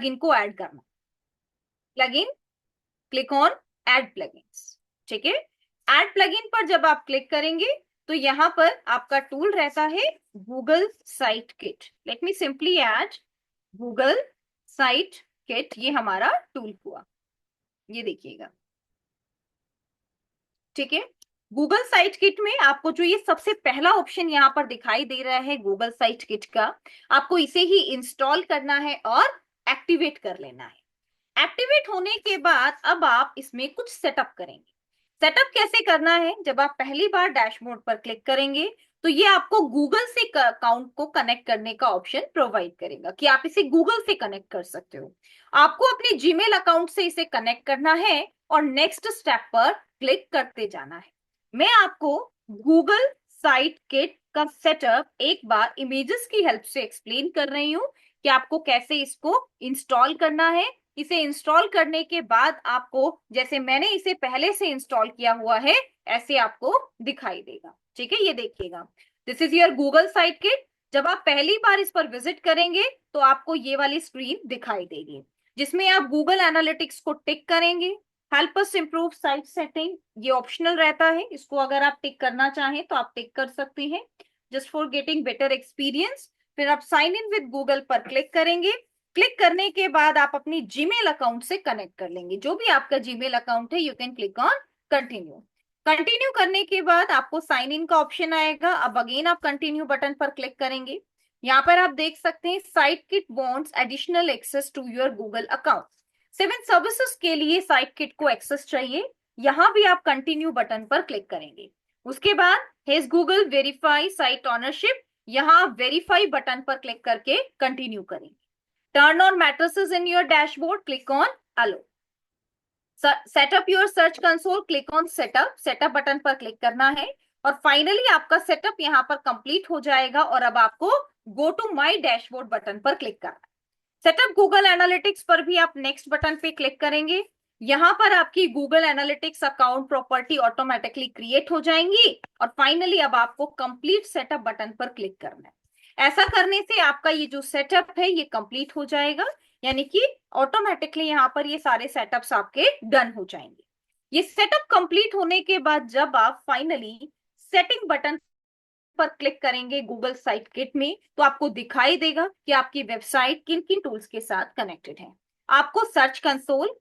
Plugin को add करना। Plugin, click on add plugins. ठीक है, ऐड प्लगइन पर जब आप क्लिक करेंगे तो यहां पर आपका टूल रहता है Google site kit. Let me simply add Google site kit, ये हमारा टूल हुआ, ये देखिएगा। ठीक है, गूगल साइट किट में आपको जो ये सबसे पहला ऑप्शन यहाँ पर दिखाई दे रहा है गूगल साइट किट का, आपको इसे ही इंस्टॉल करना है और एक्टिवेट कर लेना है। एक्टिवेट होने के बाद अब आप इसमें कुछ सेटअप करेंगे। सेटअप कैसे करना है, जब आप पहली बार डैशबोर्ड पर क्लिक करेंगे तो ये आपको गूगल से अकाउंट को कनेक्ट करने का ऑप्शन प्रोवाइड करेगा कि आप इसे गूगल से कनेक्ट कर सकते हो। आपको अपने जीमेल अकाउंट से इसे कनेक्ट करना है और नेक्स्ट स्टेप पर क्लिक करते जाना है। मैं आपको गूगल साइट किट का सेटअप एक बार इमेजेस की हेल्प से एक्सप्लेन कर रही हूँ कि आपको कैसे इसको इंस्टॉल करना है। इसे इंस्टॉल करने के बाद आपको, जैसे मैंने इसे पहले से इंस्टॉल किया हुआ है, ऐसे आपको दिखाई देगा। ठीक है, ये देखिएगा, this is your Google site kit. जब आप पहली बार इस पर विजिट करेंगे तो आपको ये वाली स्क्रीन दिखाई देगी, जिसमें आप गूगल एनालिटिक्स को टिक करेंगे। Help us improve site setting, ये ऑप्शनल रहता है, इसको अगर आप टिक करना चाहें तो आप टिक कर सकते हैं, just for getting better experience. फिर आप साइन इन विद गूगल पर क्लिक करेंगे। क्लिक करने के बाद आप अपनी जीमेल अकाउंट से कनेक्ट कर लेंगे, जो भी आपका जीमेल अकाउंट है। You can click on continue. Continue करने के बाद आपको साइन इन का ऑप्शन आएगा। अब अगेन आप कंटिन्यू बटन पर क्लिक करेंगे। यहाँ पर आप देख सकते हैं site kit wants additional access to your Google account. 7 services के लिए साइट किट को एक्सेस चाहिए। यहाँ भी आप कंटिन्यू बटन पर क्लिक करेंगे। उसके बाद has Google verify site ownership, यहाँ आप वेरीफाई बटन पर क्लिक करके कंटिन्यू करेंगे। Turn on metrics in your dashboard, click on allow. Setup your search console, click on setup. Setup button पर क्लिक करना है और फाइनली आपका सेटअप यहाँ पर कंप्लीट हो जाएगा और अब आपको go to my dashboard button पर क्लिक करना है। सेटअप गूगल एनालिटिक्स पर भी आप नेक्स्ट बटन पे क्लिक करेंगे। यहाँ पर आपकी Google analytics account property automatically create हो जाएंगी और फाइनली अब आपको कंप्लीट सेटअप बटन पर क्लिक करना है। ऐसा करने से आपका ये जो सेटअप है ये कंप्लीट हो जाएगा, यानी कि ऑटोमेटिकली यहाँ पर ये सारे सेटअप्स आपके डन हो जाएंगे। ये सेटअप कंप्लीट होने के बाद जब आप फाइनली सेटिंग बटन पर क्लिक करेंगे गूगल साइट किट में, तो आपको दिखाई देगा कि आपकी वेबसाइट किन किन टूल्स के साथ कनेक्टेड है। आपको search console,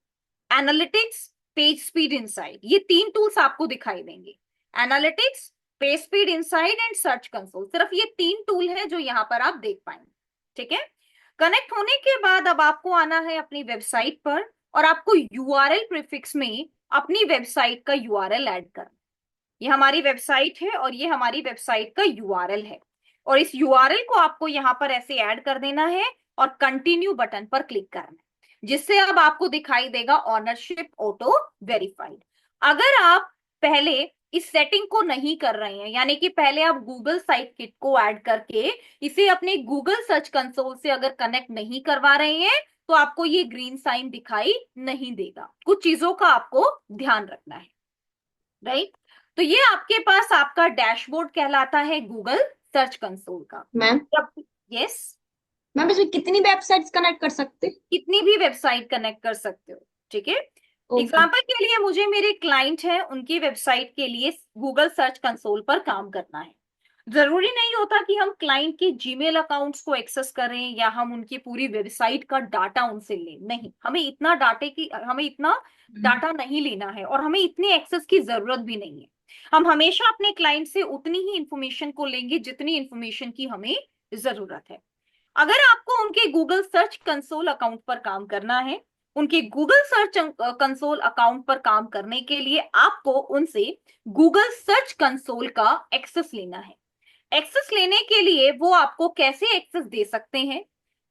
analytics, page speed inside, ये 3 टूल्स आपको दिखाई देंगे। Analytics, page speed inside and search console, सिर्फ ये 3 टूल है जो यहाँ पर आप देख पाएंगे। ठीक है, कनेक्ट होने के बाद अब आपको आना है अपनी वेबसाइट पर और आपको यूआरएल प्रीफिक्स में अपनी वेबसाइट का यूआरएल ऐड करना। ये हमारी वेबसाइट है और ये हमारी वेबसाइट का यूआरएल है और इस यूआरएल को आपको यहाँ पर ऐसे ऐड कर देना है और कंटिन्यू बटन पर क्लिक करना है, जिससे अब आपको दिखाई देगा ऑनरशिप ऑटो वेरीफाइड। अगर आप पहले इस सेटिंग को नहीं कर रहे हैं, यानी कि पहले आप गूगल साइट किट को ऐड करके इसे अपने गूगल सर्च कंसोल से अगर कनेक्ट नहीं करवा रहे हैं, तो आपको ये ग्रीन साइन दिखाई नहीं देगा। कुछ चीजों का आपको ध्यान रखना है, राइट। तो ये आपके पास आपका डैशबोर्ड कहलाता है गूगल सर्च कंसोल का। मैम, यस, मैम इसमें कितनी वेबसाइट्स कनेक्ट कर सकते? कितनी भी वेबसाइट कनेक्ट कर सकते हो। ठीक है, ओके। एग्जाम्पल के लिए मुझे मेरे क्लाइंट है, उनकी वेबसाइट के लिए गूगल सर्च कंसोल पर काम करना है। जरूरी नहीं होता कि हम क्लाइंट के जीमेल अकाउंट्स को एक्सेस करें या हम उनकी पूरी वेबसाइट का डाटा उनसे लें। नहीं, हमें इतना डाटा नहीं लेना है और हमें इतनी एक्सेस की जरूरत भी नहीं है। हम हमेशा अपने क्लाइंट से उतनी ही इंफॉर्मेशन को लेंगे जितनी इंफॉर्मेशन की हमें जरूरत है। अगर आपको उनके गूगल सर्च कंसोल अकाउंट पर काम करना है, उनके गूगल सर्च कंसोल अकाउंट पर काम करने के लिए आपको उनसे गूगल सर्च कंसोल का एक्सेस लेना है। एक्सेस लेने के लिए वो आपको कैसे एक्सेस दे सकते हैं,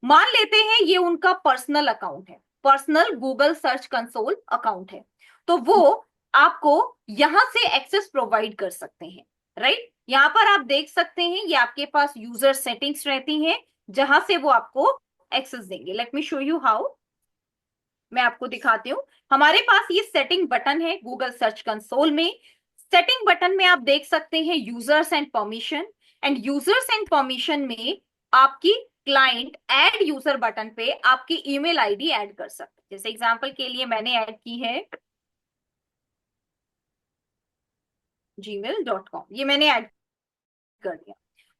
मान लेते हैं ये उनका पर्सनल अकाउंट है, personal Google search console account है, तो वो आपको यहां से एक्सेस प्रोवाइड कर सकते हैं, राइट। यहां पर आप देख सकते हैं ये आपके पास यूजर सेटिंग्स रहती हैं, जहां से वो आपको एक्सेस देंगे। Late me show you how, मैं आपको दिखाती हूँ। हमारे पास ये सेटिंग बटन है गूगल सर्च कंसोल में। सेटिंग बटन में आप देख सकते हैं users and permission, and users and permission में आपकी क्लाइंट ऐड यूजर बटन पे आपकी ईमेल आईडी ऐड कर सकते हैं। जैसे एग्जांपल के लिए मैंने ऐड की है gmail.com, ये मैंने ऐड कर दिया।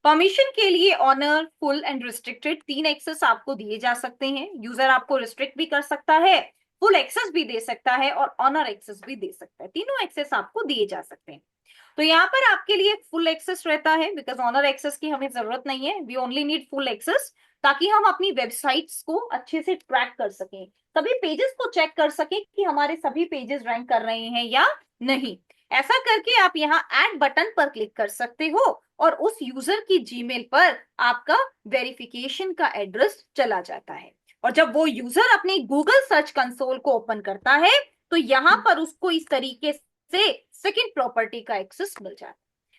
परमिशन के लिए owner, full and restricted 3 access आपको दिए जा सकते हैं। यूजर आपको रिस्ट्रिक्ट भी कर सकता है, फुल एक्सेस भी दे सकता है और ऑनर एक्सेस भी दे सकता है। तीनों एक्सेस आपको दिए जा सकते हैं। तो यहाँ पर आपके लिए फुल एक्सेस रहता है, बिकॉज ऑनर एक्सेस की हमें जरूरत नहीं है। We only need full access, ताकि हम अपनी वेबसाइट्स को अच्छे से ट्रैक कर सकें, सभी पेजेस को चेक कर सकें कि हमारे सभी पेजेस रैंक कर रहे हैं या नहीं। ऐसा करके आप यहाँ ऐड बटन पर क्लिक कर सकते हो और उस यूजर की जीमेल पर आपका वेरिफिकेशन का एड्रेस चला जाता है। और जब वो यूजर अपने गूगल सर्च कंसोल को ओपन करता है तो यहाँ पर उसको इस तरीके से सेकंड प्रॉपर्टी का एक्सेस मिल जाता है।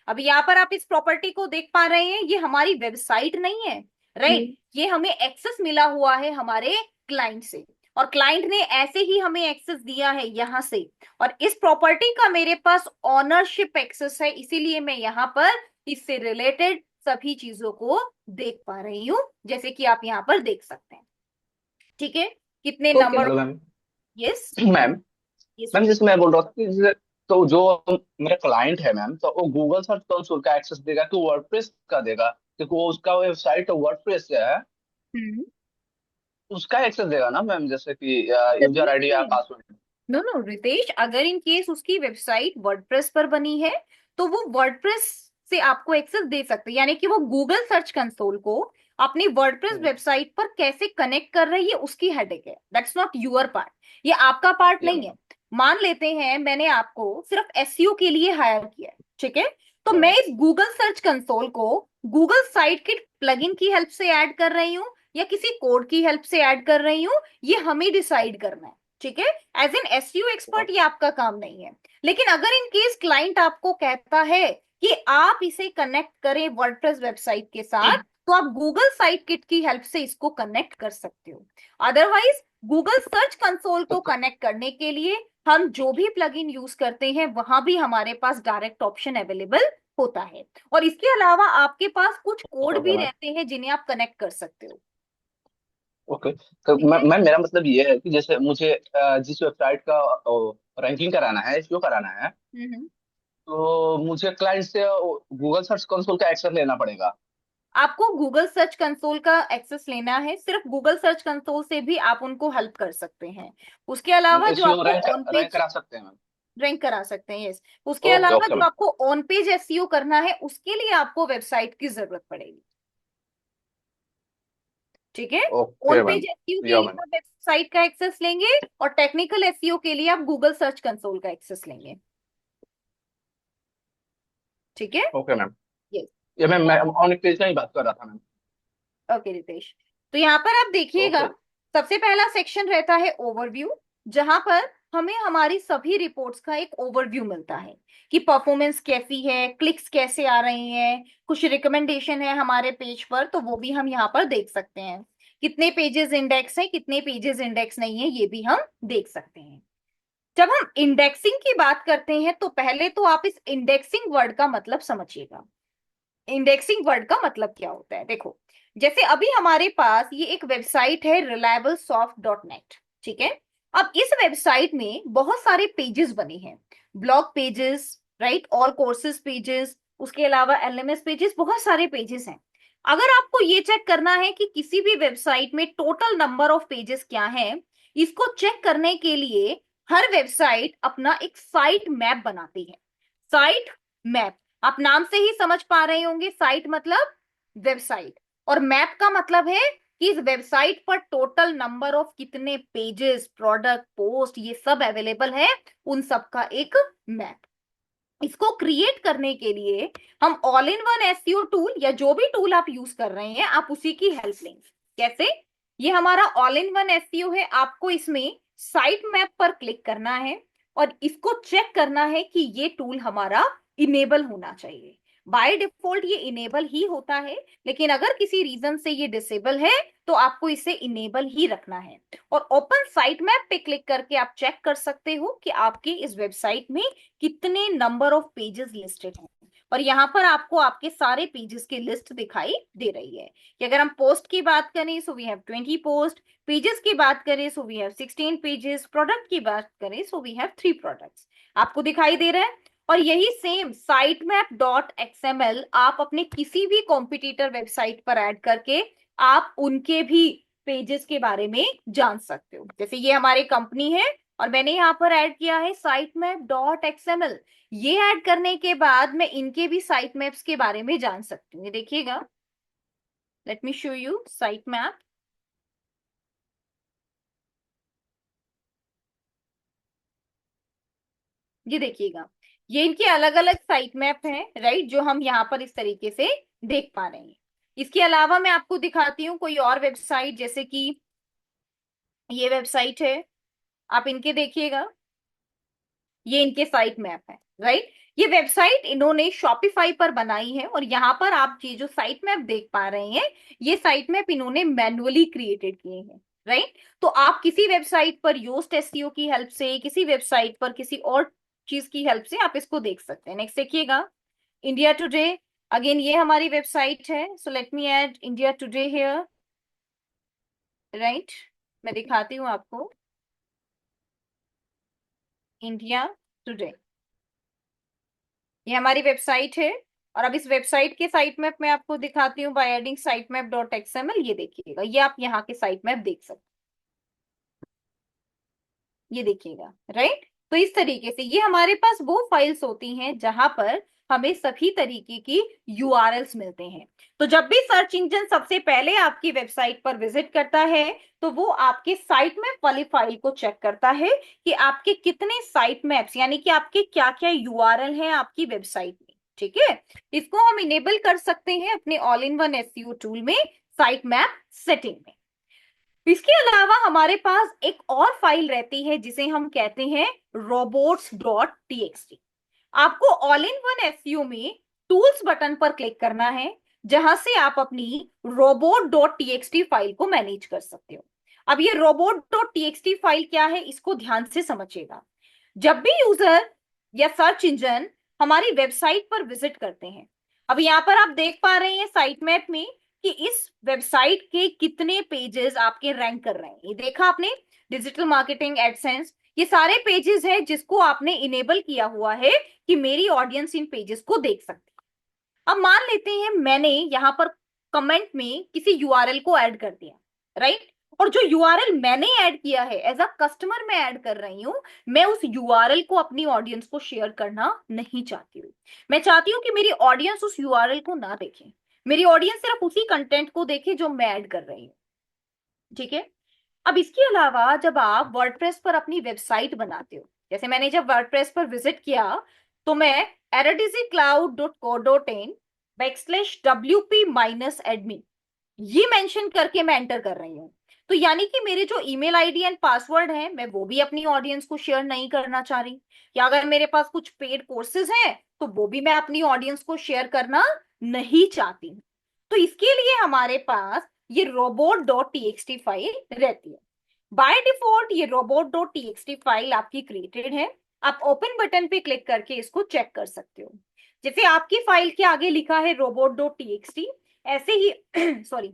अभी यहाँ पर आप इस प्रॉपर्टी को देख पा रहे हैं, ये हमारी वेबसाइट नहीं है, राइट। ये हमें एक्सेस मिला हुआ है हमारे क्लाइंट से, और क्लाइंट ने ऐसे ही हमें एक्सेस दिया है यहाँ से। और इस प्रॉपर्टी का मेरे पास ऑनरशिप एक्सेस है, इसीलिए मैं यहाँ पर इससे रिलेटेड सभी चीजों को देख पा रही हूँ, जैसे कि आप यहाँ पर देख सकते हैं। ठीक है, कितने ओके नंबर। मतलब ma'am, yes. Ma'am yes. Ma'am जैसे मैं बोल रहा था कि तो जो मेरा क्लाइंट है मैम, तो वो गूगल सर्च कंसोल का एक्सेस देगा कि वर्डप्रेस का देगा, क्योंकि वो उसका वेबसाइट वर्डप्रेस है, हम्म। उसका एक्सेस देगा ना मैम, जैसे कि यूजर आईडी या definitely. Password. No no Ritesh, अगर इन केस उसकी वेबसाइट वर्डप्रेस पर बनी है तो वो वर्डप्रेस से आपको एक्सेस दे सकते हैं। यानी कि वो गूगल सर्च कंसोल को अपनी वर्डप्रेस वेबसाइट पर कैसे कनेक्ट कर रही है उसकी हेडेक है। दैट्स नॉट यूअर पार्ट, ये आपका पार्ट या नहीं है। मैम। मान लेते हैं मैंने आपको सिर्फ एसईओ के लिए हायर किया है, ठीक है, तो या मैं मैम। इस गूगल सर्च कंसोल को गूगल साइट किट प्लगइन की हेल्प से ऐड कर रही हूँ या किसी कोड की हेल्प से ऐड कर रही हूँ, ये हमें डिसाइड करना है। ठीक है, एज एन एसईओ एक्सपर्ट ये आपका काम नहीं है। लेकिन अगर इन केस क्लाइंट आपको कहता है कि आप इसे कनेक्ट करें वर्डप्रेस वेबसाइट के साथ, तो आप गूगल साइट किट की हेल्प से इसको कनेक्ट कर सकते हो। अदरवाइज गूगल सर्च कंसोल को तो कनेक्ट करने के लिए हम जो भी प्लगइन यूज करते हैं वहां भी हमारे पास डायरेक्ट ऑप्शन अवेलेबल होता है। और इसके अलावा आपके पास कुछ कोड ओके भी मैम। रहते हैं जिन्हें आप कनेक्ट कर सकते हो। ओके, तो ठीक है। मैम मेरा मतलब ये है कि जैसे मुझे जिस वेबसाइट का रैंकिंग कराना है, एसईओ कराना है, हम्म। तो मुझे क्लाइंट से गूगल सर्च कंसोल का एक्सेस लेना पड़ेगा। आपको गूगल सर्च कंसोल का एक्सेस लेना है, सिर्फ गूगल सर्च कंसोल से भी आप उनको हेल्प कर सकते हैं। उसके अलावा जो एसईओ आपको रैंक ऑन रैंक पेज करा सकते हैं मैम। रैंक करा सकते हैं, यस। उसके ओके अलावा ओके जो मैम। आपको ऑन पेज एसईओ करना है उसके लिए आपको वेबसाइट की जरूरत पड़ेगी। ठीक है, on okay page ma'am. SEO के या लिए मैम। आप वेबसाइट का एक्सेस लेंगे और टेक्निकल एसईओ के लिए आप गूगल सर्च कंसोल का एक्सेस लेंगे। ठीक है। Okay ma'am. यस। ये मैं ऑन पेज का ही बात कर रहा था मैम। ओके रितेश, तो यहाँ पर आप देखिएगा ओके। सबसे पहला सेक्शन रहता है ओवरव्यू, जहां पर हमें हमारी सभी रिपोर्ट्स का एक ओवरव्यू मिलता है कि परफॉर्मेंस कैसी है, क्लिक्स कैसे आ रहे हैं, कुछ रिकमेंडेशन है हमारे पेज पर तो वो भी हम यहाँ पर देख सकते हैं। कितने पेजेस इंडेक्स हैं, कितने पेजेस इंडेक्स नहीं है, ये भी हम देख सकते हैं। जब हम इंडेक्सिंग की बात करते हैं तो पहले तो आप इस इंडेक्सिंग वर्ड का मतलब समझिएगा। इंडेक्सिंग वर्ड का मतलब क्या होता है, देखो, जैसे अभी हमारे पास ये एक वेबसाइट है reliablesoft.net, ठीक है। अब इस वेबसाइट में बहुत सारे पेजेस बने हैं, blog pages, right, all courses pages, उसके अलावा एलएमएस पेजेस, बहुत सारे पेजेस हैं। अगर आपको ये चेक करना है कि किसी भी वेबसाइट में टोटल नंबर ऑफ पेजेस क्या है, इसको चेक करने के लिए हर वेबसाइट अपना एक साइट मैप बनाती है। साइट मैप, आप नाम से ही समझ पा रहे होंगे, साइट मतलब वेबसाइट, और मैप का मतलब है कि इस वेबसाइट पर टोटल नंबर ऑफ कितने पेजेस, प्रोडक्ट, पोस्ट, ये सब अवेलेबल है, उन सब का एक मैप। इसको क्रिएट करने के लिए हम all in one SEO tool या जो भी टूल आप यूज कर रहे हैं आप उसी की हेल्प लेंगे। कैसे? ये हमारा ऑल इन वन एसईओ है, आपको इसमें साइट मैप पर क्लिक करना है और इसको चेक करना है कि ये टूल हमारा इनेबल होना चाहिए। बाय डिफॉल्ट ये इनेबल ही होता है, लेकिन अगर किसी रीजन से ये डिसेबल है तो आपको इसे इनेबल ही रखना है। और ओपन साइट मैप पे क्लिक करके आप चेक कर सकते हो कि आपकी इस वेबसाइट में कितने नंबर ऑफ पेजेस लिस्टेड हैं। और यहाँ पर आपको आपके सारे पेजेस की लिस्ट दिखाई दे रही है कि अगर हम पोस्ट की बात करें so we have 20 post, pages की बात करें so we have 16 pages, product की बात करें सो वी हैव 3 प्रोडक्ट्स। आपको दिखाई दे रहा है। और यही सेम साइटमैप डॉट एक्सएमएल आप अपने किसी भी कॉम्पिटिटर वेबसाइट पर ऐड करके आप उनके भी पेजेस के बारे में जान सकते हो। जैसे ये हमारी कंपनी है और मैंने यहाँ पर ऐड किया है साइटमैप डॉट एक्सएमएल। ये ऐड करने के बाद मैं इनके भी साइट मैप्स के बारे में जान सकती हूँ। ये देखिएगा, late me show you site map. ये देखिएगा, ये इनके अलग अलग साइट मैप हैं, राइट, जो हम यहाँ पर इस तरीके से देख पा रहे हैं। इसके अलावा मैं आपको दिखाती हूँ कोई और वेबसाइट, जैसे कि ये वेबसाइट है, आप इनके देखिएगा, ये इनके साइट मैप है, राइट। ये वेबसाइट इन्होंने शॉपिफाई पर बनाई है और यहाँ पर आप ये जो साइट मैप देख पा रहे हैं, ये साइट मैप इन्होंने मैन्युअली क्रिएटेड किए हैं, राइट। तो आप किसी वेबसाइट पर योस्ट एसईओ की हेल्प से, किसी वेबसाइट पर किसी और चीज की हेल्प से आप इसको देख सकते हैं। नेक्स्ट देखिएगा, इंडिया टुडे। अगेन ये हमारी वेबसाइट है, so let me add India today here, right. मैं दिखाती हूँ आपको इंडिया टुडे, ये हमारी वेबसाइट है। और अब इस वेबसाइट के साइट मैप मैं आपको दिखाती हूँ by adding site map dot XML. ये देखिएगा, ये आप यहाँ के साइट मैप देख सकते हैं, ये देखिएगा, राइट। तो इस तरीके से ये हमारे पास वो फाइल्स होती हैं जहां पर हमें सभी तरीके की यूआरएल्स मिलते हैं। तो जब भी सर्च इंजन सबसे पहले आपकी वेबसाइट पर विजिट करता है तो वो आपके साइट मैप वाली फाइल को चेक करता है कि आपके कितने साइट मैप्स, यानी कि आपके क्या क्या यूआरएल हैं आपकी वेबसाइट में, ठीक है। इसको हम इनेबल कर सकते हैं अपने all in one SEO tool में, साइट मैप सेटिंग में। इसके अलावा हमारे पास एक और फाइल रहती है जिसे हम कहते हैं robots.txt। आपको ऑल इन वन एसईओ में टूल्स बटन पर क्लिक करना है, जहां से आप अपनी robot.txt फाइल को मैनेज कर सकते हो। अब ये robot.txt फाइल क्या है, इसको ध्यान से समझिएगा। जब भी यूजर या सर्च इंजन हमारी वेबसाइट पर विजिट करते हैं, अब यहाँ पर आप देख पा रहे हैं साइट मैप में कि इस वेबसाइट के कितने पेजेस आपके रैंक कर रहे हैं। ये देखा आपने, डिजिटल मार्केटिंग, एडसेंस, ये सारे पेजेस हैं जिसको आपने इनेबल किया हुआ है कि मेरी ऑडियंस इन पेजेस को देख सकती है। अब मान लेते हैं मैंने यहाँ पर कमेंट में किसी यूआरएल को ऐड कर दिया, राइट। और जो यूआरएल मैंने ऐड किया है एज अ कस्टमर मैं ऐड कर रही हूं, मैं उस यूआरएल को अपनी ऑडियंस को शेयर करना नहीं चाहती हूँ। मैं चाहती हूँ कि मेरी ऑडियंस उस यूआरएल को ना देखे, मेरी ऑडियंस सिर्फ उसी कंटेंट को देखे जो मैं ऐड कर रही हूँ, ठीक है। अब इसके अलावा जब आप वर्डप्रेस पर अपनी वेबसाइट बनाते हो, जैसे मैंने जब वर्डप्रेस पर विजिट किया तो मैं eradicicloud.co.in /wp-admin ये मेंशन करके मैं एंटर कर रही हूँ। तो यानी कि मेरे जो ईमेल आईडी एंड पासवर्ड है मैं वो भी अपनी ऑडियंस को शेयर नहीं करना चाह रही, या अगर मेरे पास कुछ पेड कोर्सेज हैं तो वो भी मैं अपनी ऑडियंस को शेयर करना नहीं चाहती हूँ। तो इसके लिए हमारे पास ये robot.txt फाइल रहती है। बाय डिफॉल्ट ये robot.txt फाइल आपकी क्रिएटेड है। आप ओपन बटन पे क्लिक करके इसको चेक कर सकते हो। जैसे आपकी फाइल के आगे लिखा है robot.txt, ऐसे ही सॉरी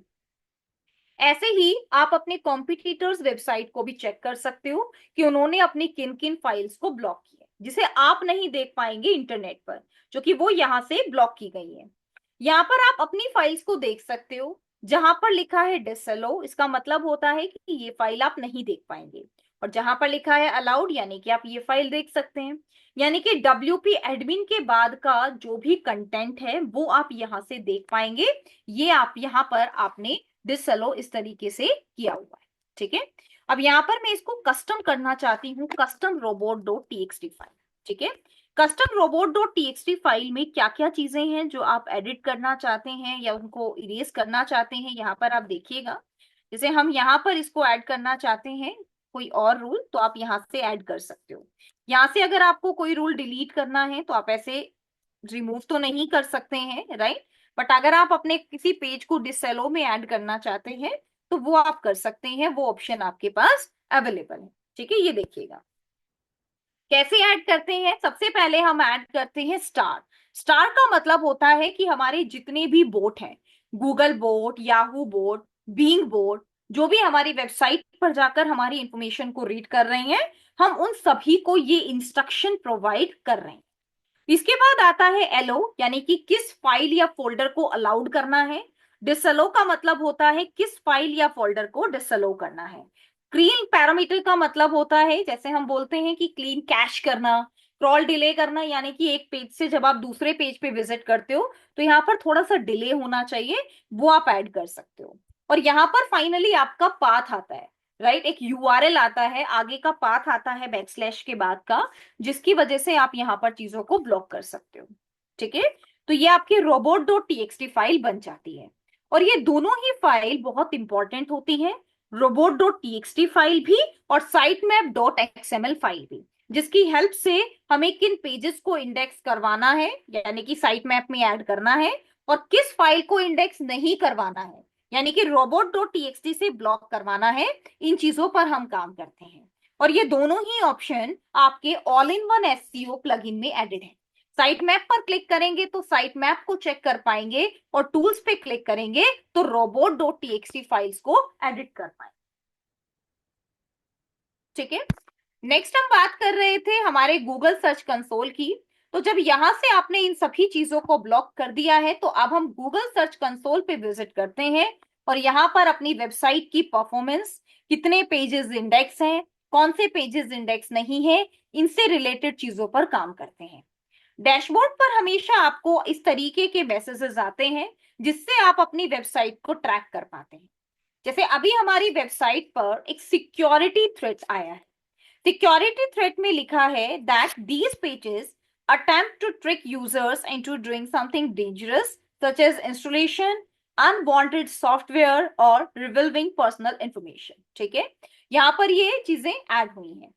ऐसे ही आप अपने कॉम्पिटिटर्स वेबसाइट को भी चेक कर सकते हो कि उन्होंने अपनी किन किन फाइल्स को ब्लॉक किया, जिसे आप नहीं देख पाएंगे इंटरनेट पर, जो कि वो यहां से ब्लॉक की गई है। यहाँ पर आप अपनी फाइल्स को देख सकते हो, जहां पर लिखा है डिसअलो, इसका मतलब होता है कि ये फाइल आप नहीं देख पाएंगे। और जहां पर लिखा है अलाउड, यानी कि आप ये फाइल देख सकते हैं। यानी कि WP एडमिन के बाद का जो भी कंटेंट है वो आप यहां से देख पाएंगे। ये आप यहाँ पर आपने डिसअलो इस तरीके से किया हुआ है, ठीक है। अब यहाँ पर मैं इसको कस्टम करना चाहती हूँ, कस्टम robot.txt फाइल, ठीक है। कस्टम robot.txt फाइल में क्या क्या चीजें हैं जो आप एडिट करना चाहते हैं या उनको इरेज करना चाहते हैं, यहाँ पर आप देखिएगा। जैसे हम यहाँ पर इसको ऐड करना चाहते हैं कोई और रूल, तो आप यहाँ से ऐड कर सकते हो। यहाँ से अगर आपको कोई रूल डिलीट करना है तो आप ऐसे रिमूव तो नहीं कर सकते हैं, राइट। बट अगर आप अपने किसी पेज को डिसएलो में ऐड करना चाहते हैं तो वो आप कर सकते हैं, वो ऑप्शन आपके पास अवेलेबल है, ठीक है। ये देखिएगा, कैसे ऐड करते हैं? सबसे पहले हम ऐड करते हैं स्टार। स्टार का मतलब होता है कि हमारे जितने भी बोट हैं, Google boat, Yahoo boat, being boat, जो भी हमारी वेबसाइट पर जाकर हमारी इंफॉर्मेशन को रीड कर रहे हैं, हम उन सभी को ये इंस्ट्रक्शन प्रोवाइड कर रहे हैं। इसके बाद आता है एलो, यानी कि किस फाइल या फोल्डर को अलाउड करना है। डिसअलो का मतलब होता है किस फाइल या फोल्डर को डिसअलो करना है। क्लीन पैरामीटर का मतलब होता है, जैसे हम बोलते हैं कि क्लीन कैश करना, क्रॉल डिले करना, यानी कि एक पेज से जब आप दूसरे पेज पे विजिट करते हो तो यहाँ पर थोड़ा सा डिले होना चाहिए, वो आप ऐड कर सकते हो। और यहाँ पर फाइनली आपका पाथ आता है, राइट, एक यूआरएल आता है, आगे का पाथ आता है बैकस्लैश के बाद का, जिसकी वजह से आप यहाँ पर चीजों को ब्लॉक कर सकते हो। ठीक है, तो ये आपकी robot.txt फाइल बन जाती है। और ये दोनों ही फाइल बहुत इंपॉर्टेंट होती है, robot.txt फाइल भी और sitemap.xml फाइल भी, जिसकी हेल्प से हमें किन पेजेस को इंडेक्स करवाना है, यानी कि साइट मैप में ऐड करना है, और किस फाइल को इंडेक्स नहीं करवाना है, यानी कि robot.txt से ब्लॉक करवाना है, इन चीजों पर हम काम करते हैं। और ये दोनों ही ऑप्शन आपके all in one SEO plugin में एडेड है। साइट मैप पर क्लिक करेंगे तो साइट मैप को चेक कर पाएंगे, और टूल्स पे क्लिक करेंगे तो robot.txt फाइल्स को एडिट कर पाएंगे। ठीक है, नेक्स्ट हम बात कर रहे थे हमारे गूगल सर्च कंसोल की। तो जब यहां से आपने इन सभी चीजों को ब्लॉक कर दिया है, तो अब हम गूगल सर्च कंसोल पे विजिट करते हैं और यहाँ पर अपनी वेबसाइट की परफॉर्मेंस, कितने पेजेस इंडेक्स हैं, कौन से पेजेस इंडेक्स नहीं है, इनसे रिलेटेड चीजों पर काम करते हैं। डैशबोर्ड पर हमेशा आपको इस तरीके के मैसेजेस आते हैं जिससे आप अपनी वेबसाइट को ट्रैक कर पाते हैं। जैसे अभी हमारी वेबसाइट पर एक सिक्योरिटी थ्रेट आया है। सिक्योरिटी थ्रेट में लिखा है that these pages attempt to trick users into doing something dangerous such as installation unwanted software or revealing personal information। ठीक है, यहाँ पर ये चीजें ऐड हुई हैं।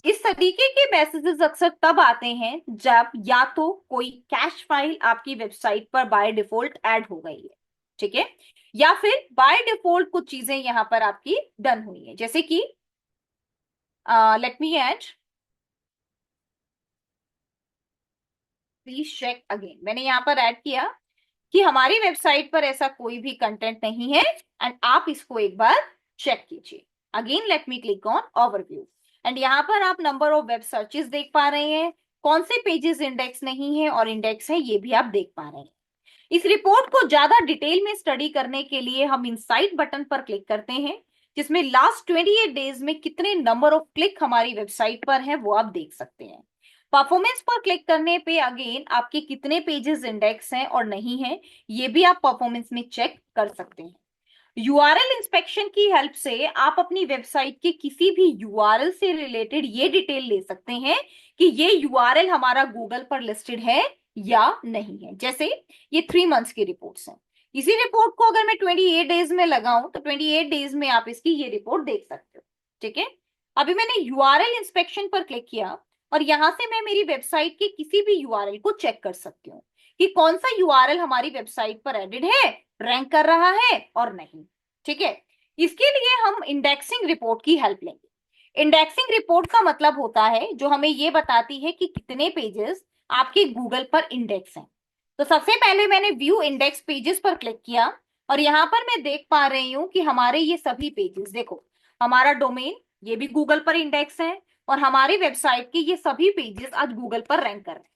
इस तरीके के मैसेजेस अक्सर तब आते हैं जब या तो कोई कैश फाइल आपकी वेबसाइट पर बाय डिफॉल्ट ऐड हो गई है, ठीक है, या फिर बाय डिफॉल्ट कुछ चीजें यहां पर आपकी डन हुई है, जैसे कि let me add, please check again. मैंने यहाँ पर ऐड किया कि हमारी वेबसाइट पर ऐसा कोई भी कंटेंट नहीं है, एंड आप इसको एक बार चेक कीजिए। Again let me click on overview, and यहाँ पर आप नंबर ऑफ वेब सर्चेस देख पा रहे हैं, कौन से पेजेस इंडेक्स नहीं है और इंडेक्स है ये भी आप देख पा रहे हैं। इस रिपोर्ट को ज्यादा डिटेल में स्टडी करने के लिए हम इनसाइट बटन पर क्लिक करते हैं, जिसमें लास्ट 28 डेज में कितने नंबर ऑफ क्लिक हमारी वेबसाइट पर है वो आप देख सकते हैं। परफॉर्मेंस पर क्लिक करने पे अगेन आपके कितने पेजेस इंडेक्स हैं और नहीं है, ये भी आप परफॉर्मेंस में चेक कर सकते हैं। यूआरएल इंस्पेक्शन की हेल्प से आप अपनी वेबसाइट के किसी भी यूआरएल से रिलेटेड ये डिटेल ले सकते हैं कि ये यूआरएल हमारा गूगल पर लिस्टेड है या नहीं है। जैसे ये 3 मंथ्स की रिपोर्ट्स हैं, इसी रिपोर्ट को अगर मैं 28 डेज में लगाऊं तो 28 डेज में आप इसकी ये रिपोर्ट देख सकते हो। ठीक है, अभी मैंने यूआरएल इंस्पेक्शन पर क्लिक किया और यहां से मैं मेरी वेबसाइट के किसी भी यूआरएल को चेक कर सकती हूँ कि कौन सा यूआरएल हमारी वेबसाइट पर एडिड है, रैंक कर रहा है और नहीं। ठीक है, इसके लिए हम इंडेक्सिंग रिपोर्ट की हेल्प लेंगे। इंडेक्सिंग रिपोर्ट का मतलब होता है जो हमें ये बताती है कि कितने पेजेस आपके गूगल पर इंडेक्स हैं। तो सबसे पहले मैंने व्यू इंडेक्स पेजेस पर क्लिक किया और यहां पर मैं देख पा रही हूं कि हमारे ये सभी पेजेस, देखो हमारा डोमेन ये भी गूगल पर इंडेक्स है और हमारी वेबसाइट के ये सभी पेजेस आज गूगल पर रैंक कर रहे हैं।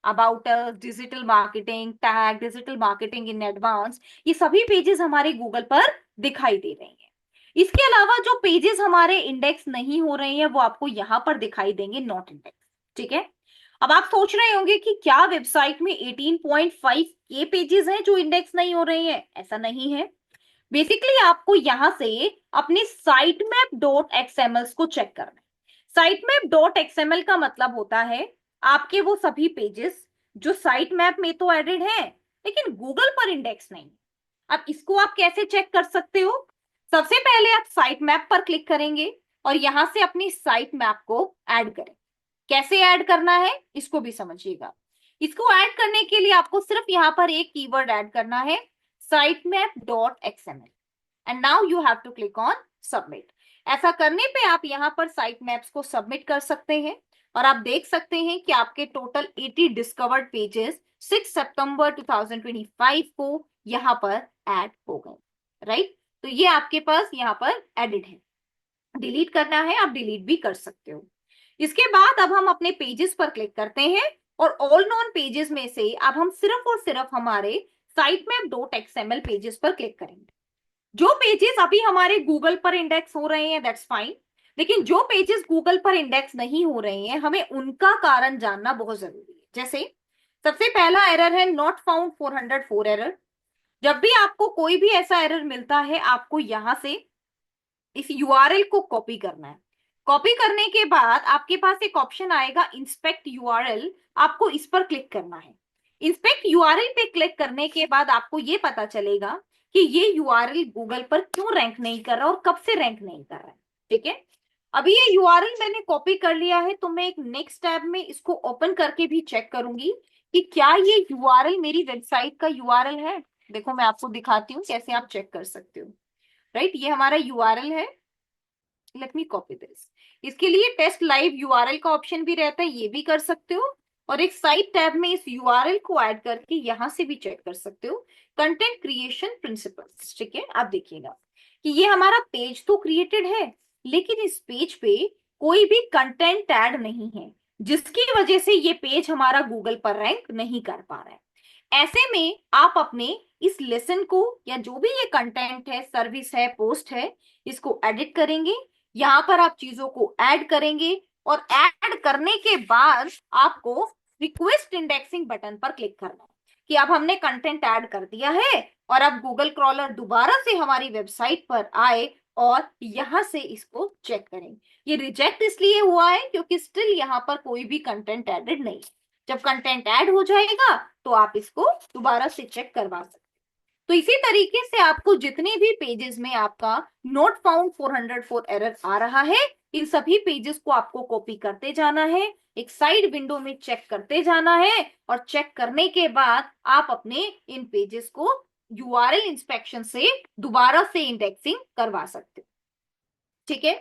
About us, digital marketing, tag, digital marketing in advance, ये सभी पेजेस हमारे गूगल पर दिखाई दे रहे हैं। इसके अलावा जो पेजेस हमारे इंडेक्स नहीं हो रहे हैं वो आपको यहां पर दिखाई देंगे नॉट इंडेक्स। ठीक है, अब आप सोच रहे होंगे कि क्या वेबसाइट में 18.5 के पेजेस हैं जो इंडेक्स नहीं हो रहे हैं? ऐसा नहीं है। बेसिकली आपको यहां से अपने sitemap.xml को चेक करना है। sitemap.xml का मतलब होता है आपके वो सभी पेजेस जो साइट मैप में तो एडेड हैं लेकिन गूगल पर इंडेक्स नहीं। अब इसको आप कैसे चेक कर सकते हो? सबसे पहले आप साइट मैप पर क्लिक करेंगे और यहां से अपनी साइट मैप को ऐड करें। कैसे ऐड करना है इसको भी समझिएगा। इसको ऐड करने के लिए आपको सिर्फ यहां पर एक कीवर्ड ऐड करना है, sitemap.xml, and now you have to click on submit. ऐसा करने पे आप यहां पर साइट मैप्स को सबमिट कर सकते हैं। और आप देख सकते हैं कि आपके टोटल 80 डिस्कवर्ड पेजेस 6 सितंबर 2025 को यहाँ पर ऐड हो गए, राइट। तो ये आपके पास यहाँ पर एडिट है, डिलीट करना है आप डिलीट भी कर सकते हो। इसके बाद अब हम अपने पेजेस पर क्लिक करते हैं और ऑल नॉन पेजेस में से अब हम सिर्फ और सिर्फ हमारे sitemap.xml पेजेस पर क्लिक करेंगे। जो पेजेस अभी हमारे गूगल पर इंडेक्स हो रहे हैं दैट्स फाइन, लेकिन जो पेजेस गूगल पर इंडेक्स नहीं हो रहे हैं हमें उनका कारण जानना बहुत जरूरी है। जैसे सबसे पहला एरर है नॉट फाउंड 404 एरर। जब भी आपको कोई भी ऐसा एरर मिलता है आपको यहां से इस यूआरएल को कॉपी करना है। कॉपी करने के बाद आपके पास एक ऑप्शन आएगा इंस्पेक्ट यूआरएल, आपको इस पर क्लिक करना है। इंस्पेक्ट यूआरएल पे क्लिक करने के बाद आपको ये पता चलेगा कि ये यूआरएल गूगल पर क्यों रैंक नहीं कर रहा और कब से रैंक नहीं कर रहा है, ठीक है। अभी ये यूआरएल मैंने कॉपी कर लिया है तो मैं एक नेक्स्ट टैब में इसको ओपन करके भी चेक करूंगी कि क्या ये यूआरएल मेरी वेबसाइट का यूआरएल है। देखो मैं आपको दिखाती हूँ कैसे आप चेक कर सकते हो, राइट। ये हमारा यूआरएल है, लेट मी कॉपी दिस। इसके लिए टेस्ट लाइव यूआरएल का ऑप्शन भी रहता है, ये भी कर सकते हो। और एक साइट टैब में इस यूआरएल को ऐड करके यहां से भी चेक कर सकते हो कंटेंट क्रिएशन प्रिंसिपल्स, ठीक है। आप देखिएगा कि ये हमारा पेज तो क्रिएटेड है लेकिन इस पेज पे कोई भी कंटेंट ऐड नहीं है, जिसकी वजह से ये पेज हमारा गूगल पर रैंक नहीं कर पा रहा है। ऐसे में आप अपने इस लेसन को या जो भी ये कंटेंट है, सर्विस है, पोस्ट है, इसको एडिट करेंगे। यहां पर आप चीजों को ऐड करेंगे और ऐड करने के बाद आपको रिक्वेस्ट इंडेक्सिंग बटन पर क्लिक करना है कि अब हमने कंटेंट ऐड कर दिया है और अब गूगल क्रॉलर दोबारा से हमारी वेबसाइट पर आए और यहां से इसको चेक करें। ये रिजेक्ट इसलिए हुआ है क्योंकि स्टिल यहां पर कोई भी कंटेंट एडेड नहीं। जब कंटेंट ऐड हो जाएगा तो आप इसको दोबारा से चेक करवा सकते। तो इसी तरीके से आपको जितने भी पेजेस में आपका नोट फाउंड 404 एरर आ रहा है इन सभी पेजेस को आपको कॉपी करते जाना है, एक साइड विंडो में चेक करते जाना है और चेक करने के बाद आप अपने इन पेजेस को यूआरएल इंस्पेक्शन से दोबारा से इंडेक्सिंग करवा सकते हो, ठीक है।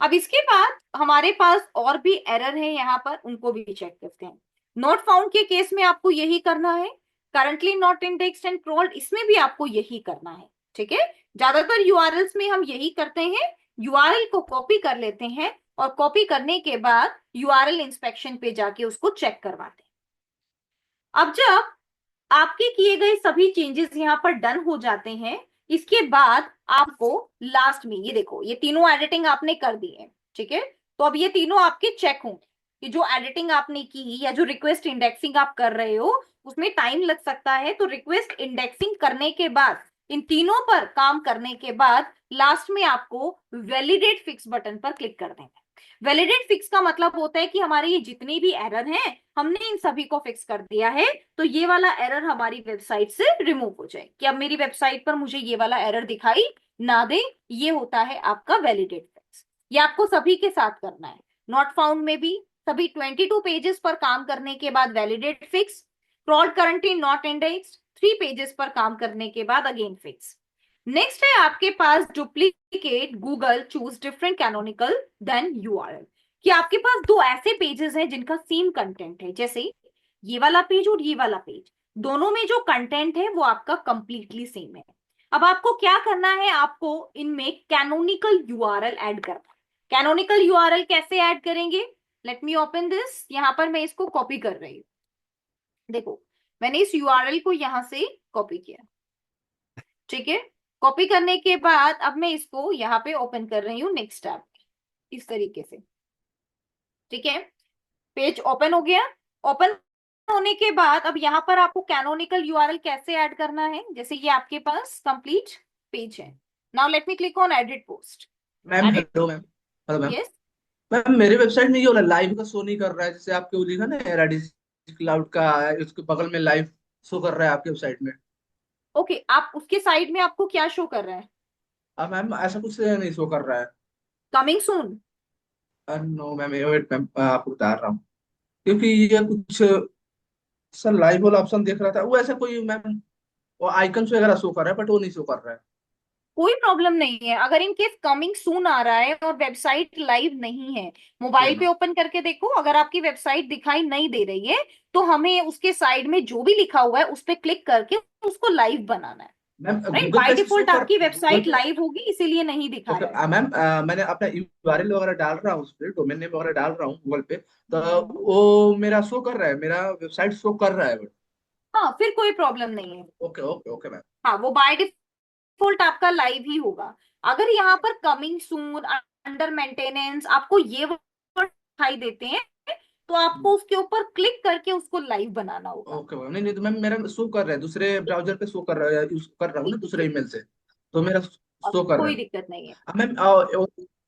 अब इसके बाद हमारे पास और भी एरर है यहाँ पर, उनको भी चेक करते हैं। नॉट फाउंड के केस में आपको यही करना है, करंटली नॉट इंडेक्स्ड एंड क्रोल्ड इसमें भी आपको यही करना है, ठीक है। ज्यादातर यूआरएल्स में हम यही करते हैं, यूआरएल को कॉपी कर लेते हैं और कॉपी करने के बाद यूआरएल इंस्पेक्शन पे जाके उसको चेक करवाते हैं। अब जब आपके किए गए सभी चेंजेस यहाँ पर डन हो जाते हैं इसके बाद आपको लास्ट में ये देखो ये तीनों एडिटिंग आपने कर दी है, ठीक है। तो अब ये तीनों आपके चेक होंगे कि जो एडिटिंग आपने की या जो रिक्वेस्ट इंडेक्सिंग आप कर रहे हो उसमें टाइम लग सकता है। तो रिक्वेस्ट इंडेक्सिंग करने के बाद इन तीनों पर काम करने के बाद लास्ट में आपको वैलिडेट फिक्स बटन पर क्लिक कर देना है। वैलिडेट फिक्स का मतलब होता है कि हमारे ये जितने भी एरर हैं हमने इन सभी को फिक्स कर दिया है, तो ये वाला एरर हमारी वेबसाइट से रिमूव हो जाए कि अब मेरी वेबसाइट पर मुझे ये वाला एरर दिखाई ना दे। ये होता है आपका वैलिडेट फिक्स। ये आपको सभी के साथ करना है, नॉट फाउंड में भी सभी 22 पेजेस पर काम करने के बाद validate fix, crawled currently not indexed 3 pages पर काम करने के बाद अगेन फिक्स। नेक्स्ट है आपके पास duplicate Google choose different canonical than URL, कि आपके पास दो ऐसे पेजेस हैं जिनका सेम कंटेंट है, जैसे ये वाला पेज और ये वाला पेज, दोनों में जो कंटेंट है वो आपका कंप्लीटली सेम है। अब आपको क्या करना है, आपको इनमें कैनोनिकल यूआरएल ऐड करना है। कैनोनिकल यूआरएल कैसे ऐड करेंगे, लेट मी ओपन दिस। यहां पर मैं इसको कॉपी कर रही हूँ, देखो मैंने इस यूआरएल को यहां से कॉपी किया, ठीक है। कॉपी करने के बाद अब मैं इसको यहाँ पे ओपन कर रही हूँ नेक्स्ट टैब इस तरीके से, ठीक है। पेज ओपन हो गया। ओपन होने के बाद अब यहाँ पर आपको कैनोनिकल यूआरएल कैसे ऐड करना है, जैसे ये आपके पास कंप्लीट पेज है। Now let me click on edit post. Ma'am edit, hello ma'am. Hello ma'am. Yes, ma'am मेरी वेबसाइट में ये वाला लाइव का शो नहीं कर रहा है, जैसे आपके वो लिखा ना रेडिस क्लाउड का है, उसके बगल में लाइव शो कर रहा है आपकी वेबसाइट में। ओके। आप उसके साइड में आपको क्या शो कर रहा है, अब मैम ऐसा कुछ नहीं शो कर रहा है। Coming soon? No ma'am, wait ma'am आपको बता रहा हूँ, क्योंकि ये कुछ सर लाइव वाला ऑप्शन देख रहा था, वो ऐसा कोई मैम वो आइकन्स वगैरह शो कर रहा है बट वो नहीं शो कर रहा है। कोई प्रॉब्लम नहीं है। अगर इन केस कमिंग सून आ रहा है और वेबसाइट लाइव नहीं है, ओके मोबाइल पे मैम। ओपन करके देखो, अगर आपकी वेबसाइट दिखाई नहीं दे रही है तो हमें उसके साइड में जो भी लिखा हुआ है उस पर क्लिक करके उसको लाइव बनाना है। मैम राइट, गूगल बाय पे शो डिफॉल्ट कर, आपकी गूगल वेबसाइट पे। लाइव होगी इसीलिए नहीं दिखा ओके रहा है। मैम, मैंने अपना यूआरएल वगैरह डाल रहा हूँ, उस पर डोमेन नेम वगैरह डाल रहा हूँ गूगल पे, तो हम्म। वो मेरा शो कर रहा है, मेरा वेबसाइट शो कर रहा है। हाँ, फिर कोई प्रॉब्लम नहीं है। Okay okay okay ma'am. हाँ, वो बाय डिफॉल्ट आपका लाइव ही होगा। अगर यहाँ पर कमिंग सून, अंडर मेंटेनेंस, आपको ये वर्ड दिखाई देते हैं तो आपको उसके ऊपर क्लिक करके उसको लाइव बनाना होगा। ओके मैम, नहीं नहीं, तो मैम मेरा शो कर रहा है, दूसरे ब्राउजर पे शो कर रहा है, यूज कर रहा हूँ ना ठीक है, दूसरे ठीक ईमेल से, तो मेरा है, शो कर रहा कोई है। दिक्कत नहीं है। Ma'am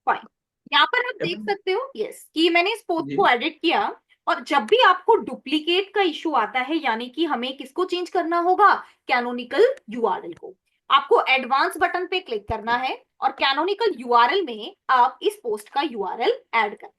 fine. यहाँ पर आप देख मैम सकते हो, यस, कि मैंने इस पोस्ट जी। को एडिट किया। और जब भी आपको डुप्लीकेट का इशू आता है, यानी कि हमें किसको चेंज करना होगा, कैनोनिकल यूआरएल को, आपको एडवांस बटन पे क्लिक करना है और कैनोनिकल यूआरएल में आप इस पोस्ट का यूआरएल ऐड करें।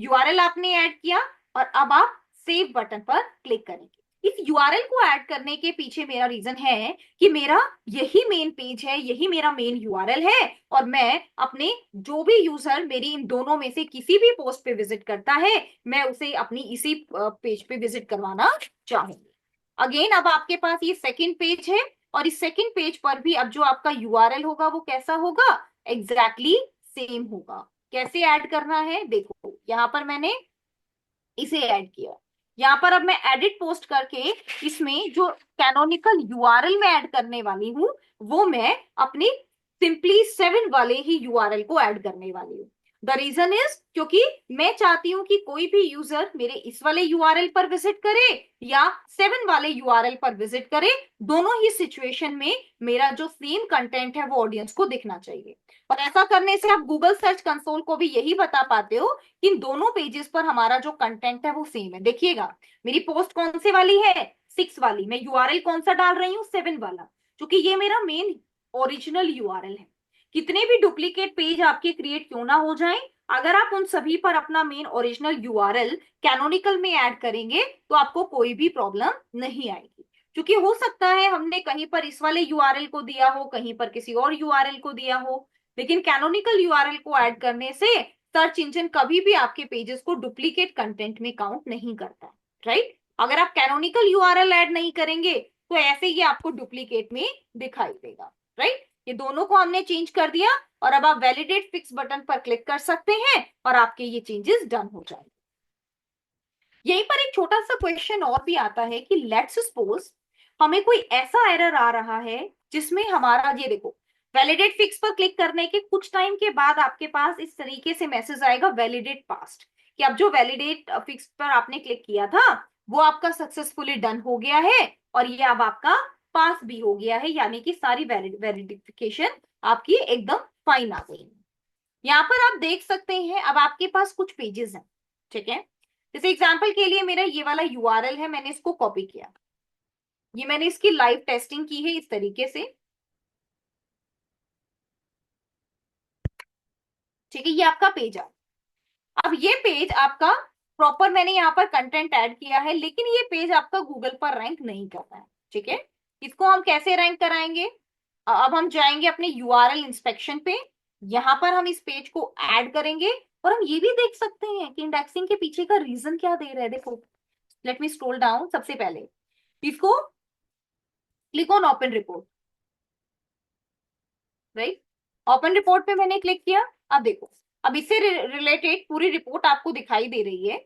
यूआरएल आपने ऐड किया और अब आप सेव बटन पर क्लिक करेंगे। इस यूआरएल को ऐड करने के पीछे मेरा रीजन है कि मेरा यही मेन पेज है, यही मेरा मेन यूआरएल है, और मैं अपने जो भी यूजर मेरी इन दोनों में से किसी भी पोस्ट पे विजिट करता है, मैं उसे अपनी इसी पेज पे विजिट करवाना चाहूंगी। अगेन, अब आपके पास ये सेकंड पेज है और इस सेकंड पेज पर भी अब जो आपका यूआरएल होगा वो कैसा होगा, एग्जैक्टली सेम होगा। कैसे ऐड करना है देखो, यहां पर मैंने इसे ऐड किया। यहाँ पर अब मैं एडिट पोस्ट करके इसमें जो कैनोनिकल यूआरएल में ऐड करने वाली हूँ वो मैं अपने सिंपली 7 वाले ही यूआरएल को ऐड करने वाली हूँ। द रीजन इज क्योंकि मैं चाहती हूं कि कोई भी यूजर मेरे इस वाले यूआरएल पर विजिट करे या 7 वाले यूआरएल पर विजिट करे, दोनों ही सिचुएशन में मेरा जो सेम कंटेंट है वो ऑडियंस को दिखना चाहिए। और ऐसा करने से आप गूगल सर्च कंसोल को भी यही बता पाते हो कि इन दोनों पेजेस पर हमारा जो कंटेंट है वो सेम है। देखिएगा, मेरी पोस्ट कौन सी वाली है, 6 वाली, मैं यूआरएल कौन सा डाल रही हूँ, 7 वाला, क्योंकि ये मेरा मेन ओरिजिनल यूआरएल है। कितने भी डुप्लीकेट पेज आपके क्रिएट क्यों ना हो जाएं, अगर आप उन सभी पर अपना मेन ओरिजिनल यूआरएल कैनोनिकल में ऐड करेंगे तो आपको कोई भी प्रॉब्लम नहीं आएगी। क्योंकि हो सकता है हमने कहीं पर इस वाले यूआरएल को दिया हो, कहीं पर किसी और यूआरएल को दिया हो, लेकिन कैनोनिकल यूआरएल को ऐड करने से सर्च इंजन कभी भी आपके पेजेस को डुप्लीकेट कंटेंट में काउंट नहीं करता है। राइट, अगर आप कैनोनिकल यूआरएल ऐड नहीं करेंगे तो ऐसे ही आपको डुप्लीकेट में दिखाई देगा। राइट, ये दोनों को हमने चेंज कर दिया और अब आप वैलिडेट फिक्स बटन पर क्लिक कर सकते हैं और आपके ये चेंजेस डन हो जाएंगे। यहीं पर एक छोटा सा क्वेश्चन और भी आता है कि लेट्स सपोज हमें कोई ऐसा एरर आ रहा है जिसमें हमारा, ये देखो, वैलिडेट फिक्स पर क्लिक करने के कुछ टाइम के बाद आपके पास इस तरीके से मैसेज आएगा वैलिडेट पास्ट, कि अब जो वैलिडेट फिक्स पर आपने क्लिक किया था वो आपका सक्सेसफुली डन हो गया है और ये अब आपका पास भी हो गया है, यानी कि सारी वेरिफिकेशन आपकी एकदम फाइन आ गई। यहाँ पर आप देख सकते हैं अब आपके पास कुछ पेजेस हैं, ठीक है। जैसे एग्जांपल के लिए मेरा ये वाला यूआरएल है, मैंने इसको कॉपी किया, ये मैंने इसकी लाइव टेस्टिंग की है इस तरीके से, ठीक है, ये आपका पेज है। अब ये पेज आपका प्रॉपर मैंने यहाँ पर कंटेंट ऐड किया है, लेकिन ये पेज आपका गूगल पर रैंक नहीं कर रहा है, ठीक है। इसको हम कैसे रैंक कराएंगे, अब हम जाएंगे अपने यूआरएल इंस्पेक्शन पे, यहां पर हम इस पेज को ऐड करेंगे और हम ये भी देख सकते हैं कि इंडेक्सिंग के पीछे का रीजन क्या दे रहा है। देखो, लेट मी स्क्रॉल डाउन, सबसे पहले इसको click on open report. Right, open report पे मैंने क्लिक किया। अब देखो, अब इससे रिलेटेड पूरी रिपोर्ट आपको दिखाई दे रही है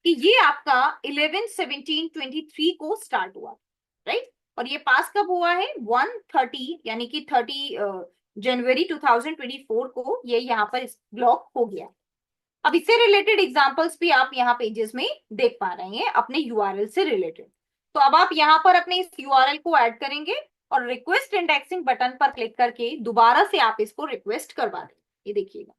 कि ये आपका 11/17/23 को स्टार्ट हुआ, राइट, और ये पास कब हुआ है, 1/30 यानी कि 30 जनवरी 2024 को ये यहाँ पर ब्लॉक हो गया। अब इससे रिलेटेड एग्जांपल्स भी आप यहाँ पेजेस में देख पा रहे हैं अपने यूआरएल से रिलेटेड। तो अब आप यहाँ पर अपने इस यूआरएल को ऐड करेंगे और रिक्वेस्ट इंडेक्सिंग बटन पर क्लिक करके दोबारा से आप इसको रिक्वेस्ट करवा दें। ये देखिएगा,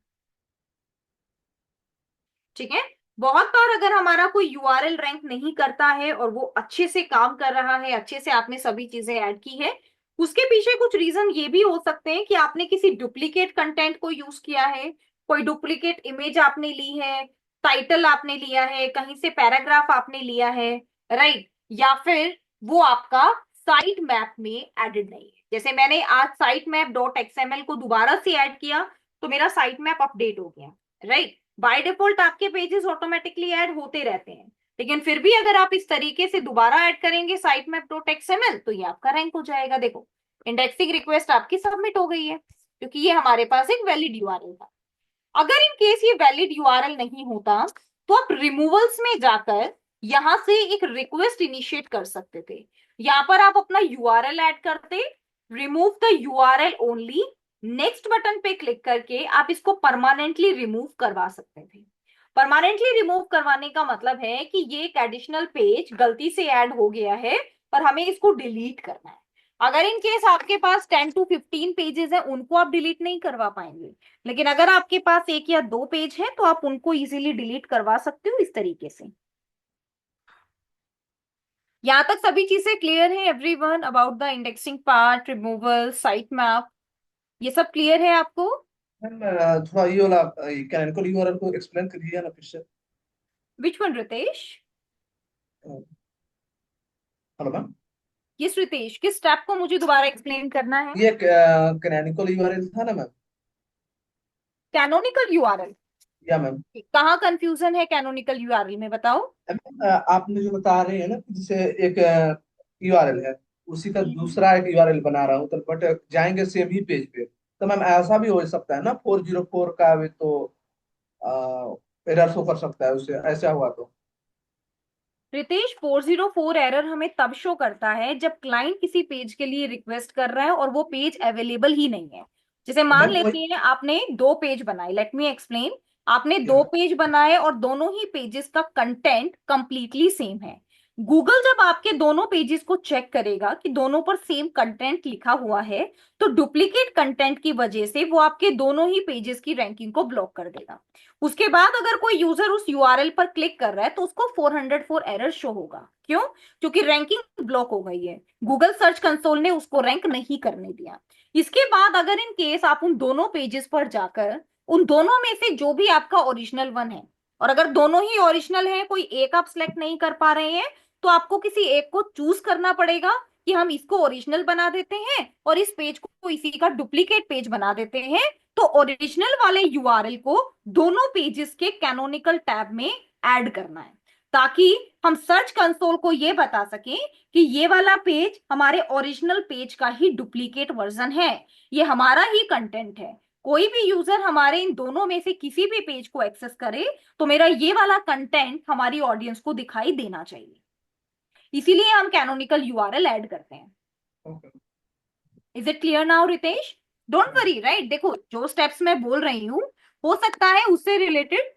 ठीक है। बहुत बार अगर हमारा कोई यूआरएल रैंक नहीं करता है और वो अच्छे से काम कर रहा है, अच्छे से आपने सभी चीजें ऐड की है, उसके पीछे कुछ रीजन ये भी हो सकते हैं कि आपने किसी डुप्लीकेट कंटेंट को यूज किया है, कोई डुप्लीकेट इमेज आपने ली है, टाइटल आपने लिया है, कहीं से पैराग्राफ आपने लिया है, राइट, या फिर वो आपका साइट मैप में एडेड नहीं है। जैसे मैंने आज साइट मैप डॉट एक्सएमएल को दोबारा से ऐड किया तो मेरा साइट मैप अपडेट हो गया, राइट। बाय डिफॉल्ट आपके पेजेस ऑटोमेटिकली ऐड होते रहते हैं, लेकिन फिर भी अगर आप इस तरीके से दोबारा ऐड करेंगे साइट मैप डॉट एक्सएमएल तो ये आपका रैंक हो जाएगा। देखो इंडेक्सिंग रिक्वेस्ट आपकी सबमिट हो गई है क्योंकि ये हमारे पास एक वैलिड यूआरएल था। अगर इन केस ये वैलिड यूआरएल नहीं होता तो आप रिमूवल्स में जाकर यहां से एक रिक्वेस्ट इनिशिएट कर सकते थे। यहां पर आप अपना यूआरएल ऐड करते, remove the URL only, next button पे क्लिक करके आप इसको परमानेंटली रिमूव करवा सकते थे। परमानेंटली रिमूव करवाने का मतलब है कि ये एक एडिशनल पेज गलती से ऐड हो गया है और हमें इसको डिलीट करना है। अगर इन केस आपके पास 10 to 15 पेजेस है उनको आप डिलीट नहीं करवा पाएंगे, लेकिन अगर आपके पास एक या दो पेज है तो आप उनको इजीली डिलीट करवा सकते हो इस तरीके से। यहां तक सभी चीजें क्लियर है everyone about the indexing part, removal, site map, ये सब क्लियर है आपको? मैम थोड़ा ये वाला कैनोनिकल यूआरएल को एक्सप्लेन करिए ना फिर से। Which one Ritesh? Hello ma'am. Yes Ritesh, किस स्टेप को मुझे दोबारा एक्सप्लेन करना है? ये कैनोनिकल यूआरएल था ना मैम? Canonical URL? या मैम। कहाँ कंफ्यूजन है कैनोनिकल यूआरएल में, बताओ। आपने जो बता रहे हैं ना कि जैसे एक यूआरएल है, उसी का दूसरा एक यूआरएल बना रहा हूँ तो बट जाएंगे सेम ही पेज पे, तो मैम ऐसा भी हो सकता है ना 404 का भी तो एरर शो कर सकता है उससे, ऐसा हुआ तो? रितेश 404 एरर हमें तब शो करता है जब क्लाइंट किसी पेज के लिए रिक्वेस्ट कर रहा है और वो पेज अवेलेबल ही नहीं है। जैसे मान मैम लेते वही। हैं आपने दो पेज बनाए, लेट मी एक्सप्लेन। आपने या दो मैम। पेज बनाए और दोनों ही पेजेस का कंटेंट कंप्लीटली सेम है। गूगल जब आपके दोनों पेजेस को चेक करेगा कि दोनों पर सेम कंटेंट लिखा हुआ है तो डुप्लीकेट कंटेंट की वजह से वो आपके दोनों ही पेजेस की रैंकिंग को ब्लॉक कर देगा। उसके बाद अगर कोई यूजर उस यूआरएल पर क्लिक कर रहा है तो उसको 404 एरर शो होगा। क्यों? क्योंकि रैंकिंग ब्लॉक हो गई है, गूगल सर्च कंसोल ने उसको रैंक नहीं करने दिया। इसके बाद अगर इन केस आप उन दोनों पेजेस पर जाकर उन दोनों में से जो भी आपका ओरिजिनल वन है, और अगर दोनों ही ओरिजिनल है, कोई एक आप सिलेक्ट नहीं कर पा रहे हैं, तो आपको किसी एक को चूज करना पड़ेगा कि हम इसको ओरिजिनल बना देते हैं और इस पेज को इसी का डुप्लीकेट पेज बना देते हैं। तो ओरिजिनल वाले यूआरएल को दोनों पेजेस के कैनोनिकल टैब में ऐड करना है ताकि हम सर्च कंसोल को यह बता सकें कि ये वाला पेज हमारे ओरिजिनल पेज का ही डुप्लीकेट वर्जन है, ये हमारा ही कंटेंट है। कोई भी यूजर हमारे इन दोनों में से किसी भी पेज को एक्सेस करे तो मेरा ये वाला कंटेंट हमारी ऑडियंस को दिखाई देना चाहिए, इसीलिए हम कैनोनिकल यूआरएल ऐड करते हैं। Okay. Is it clear now Ritesh? Don't worry, right. देखो जो स्टेप्स मैं बोल रही हूँ हो सकता है उससे रिलेटेड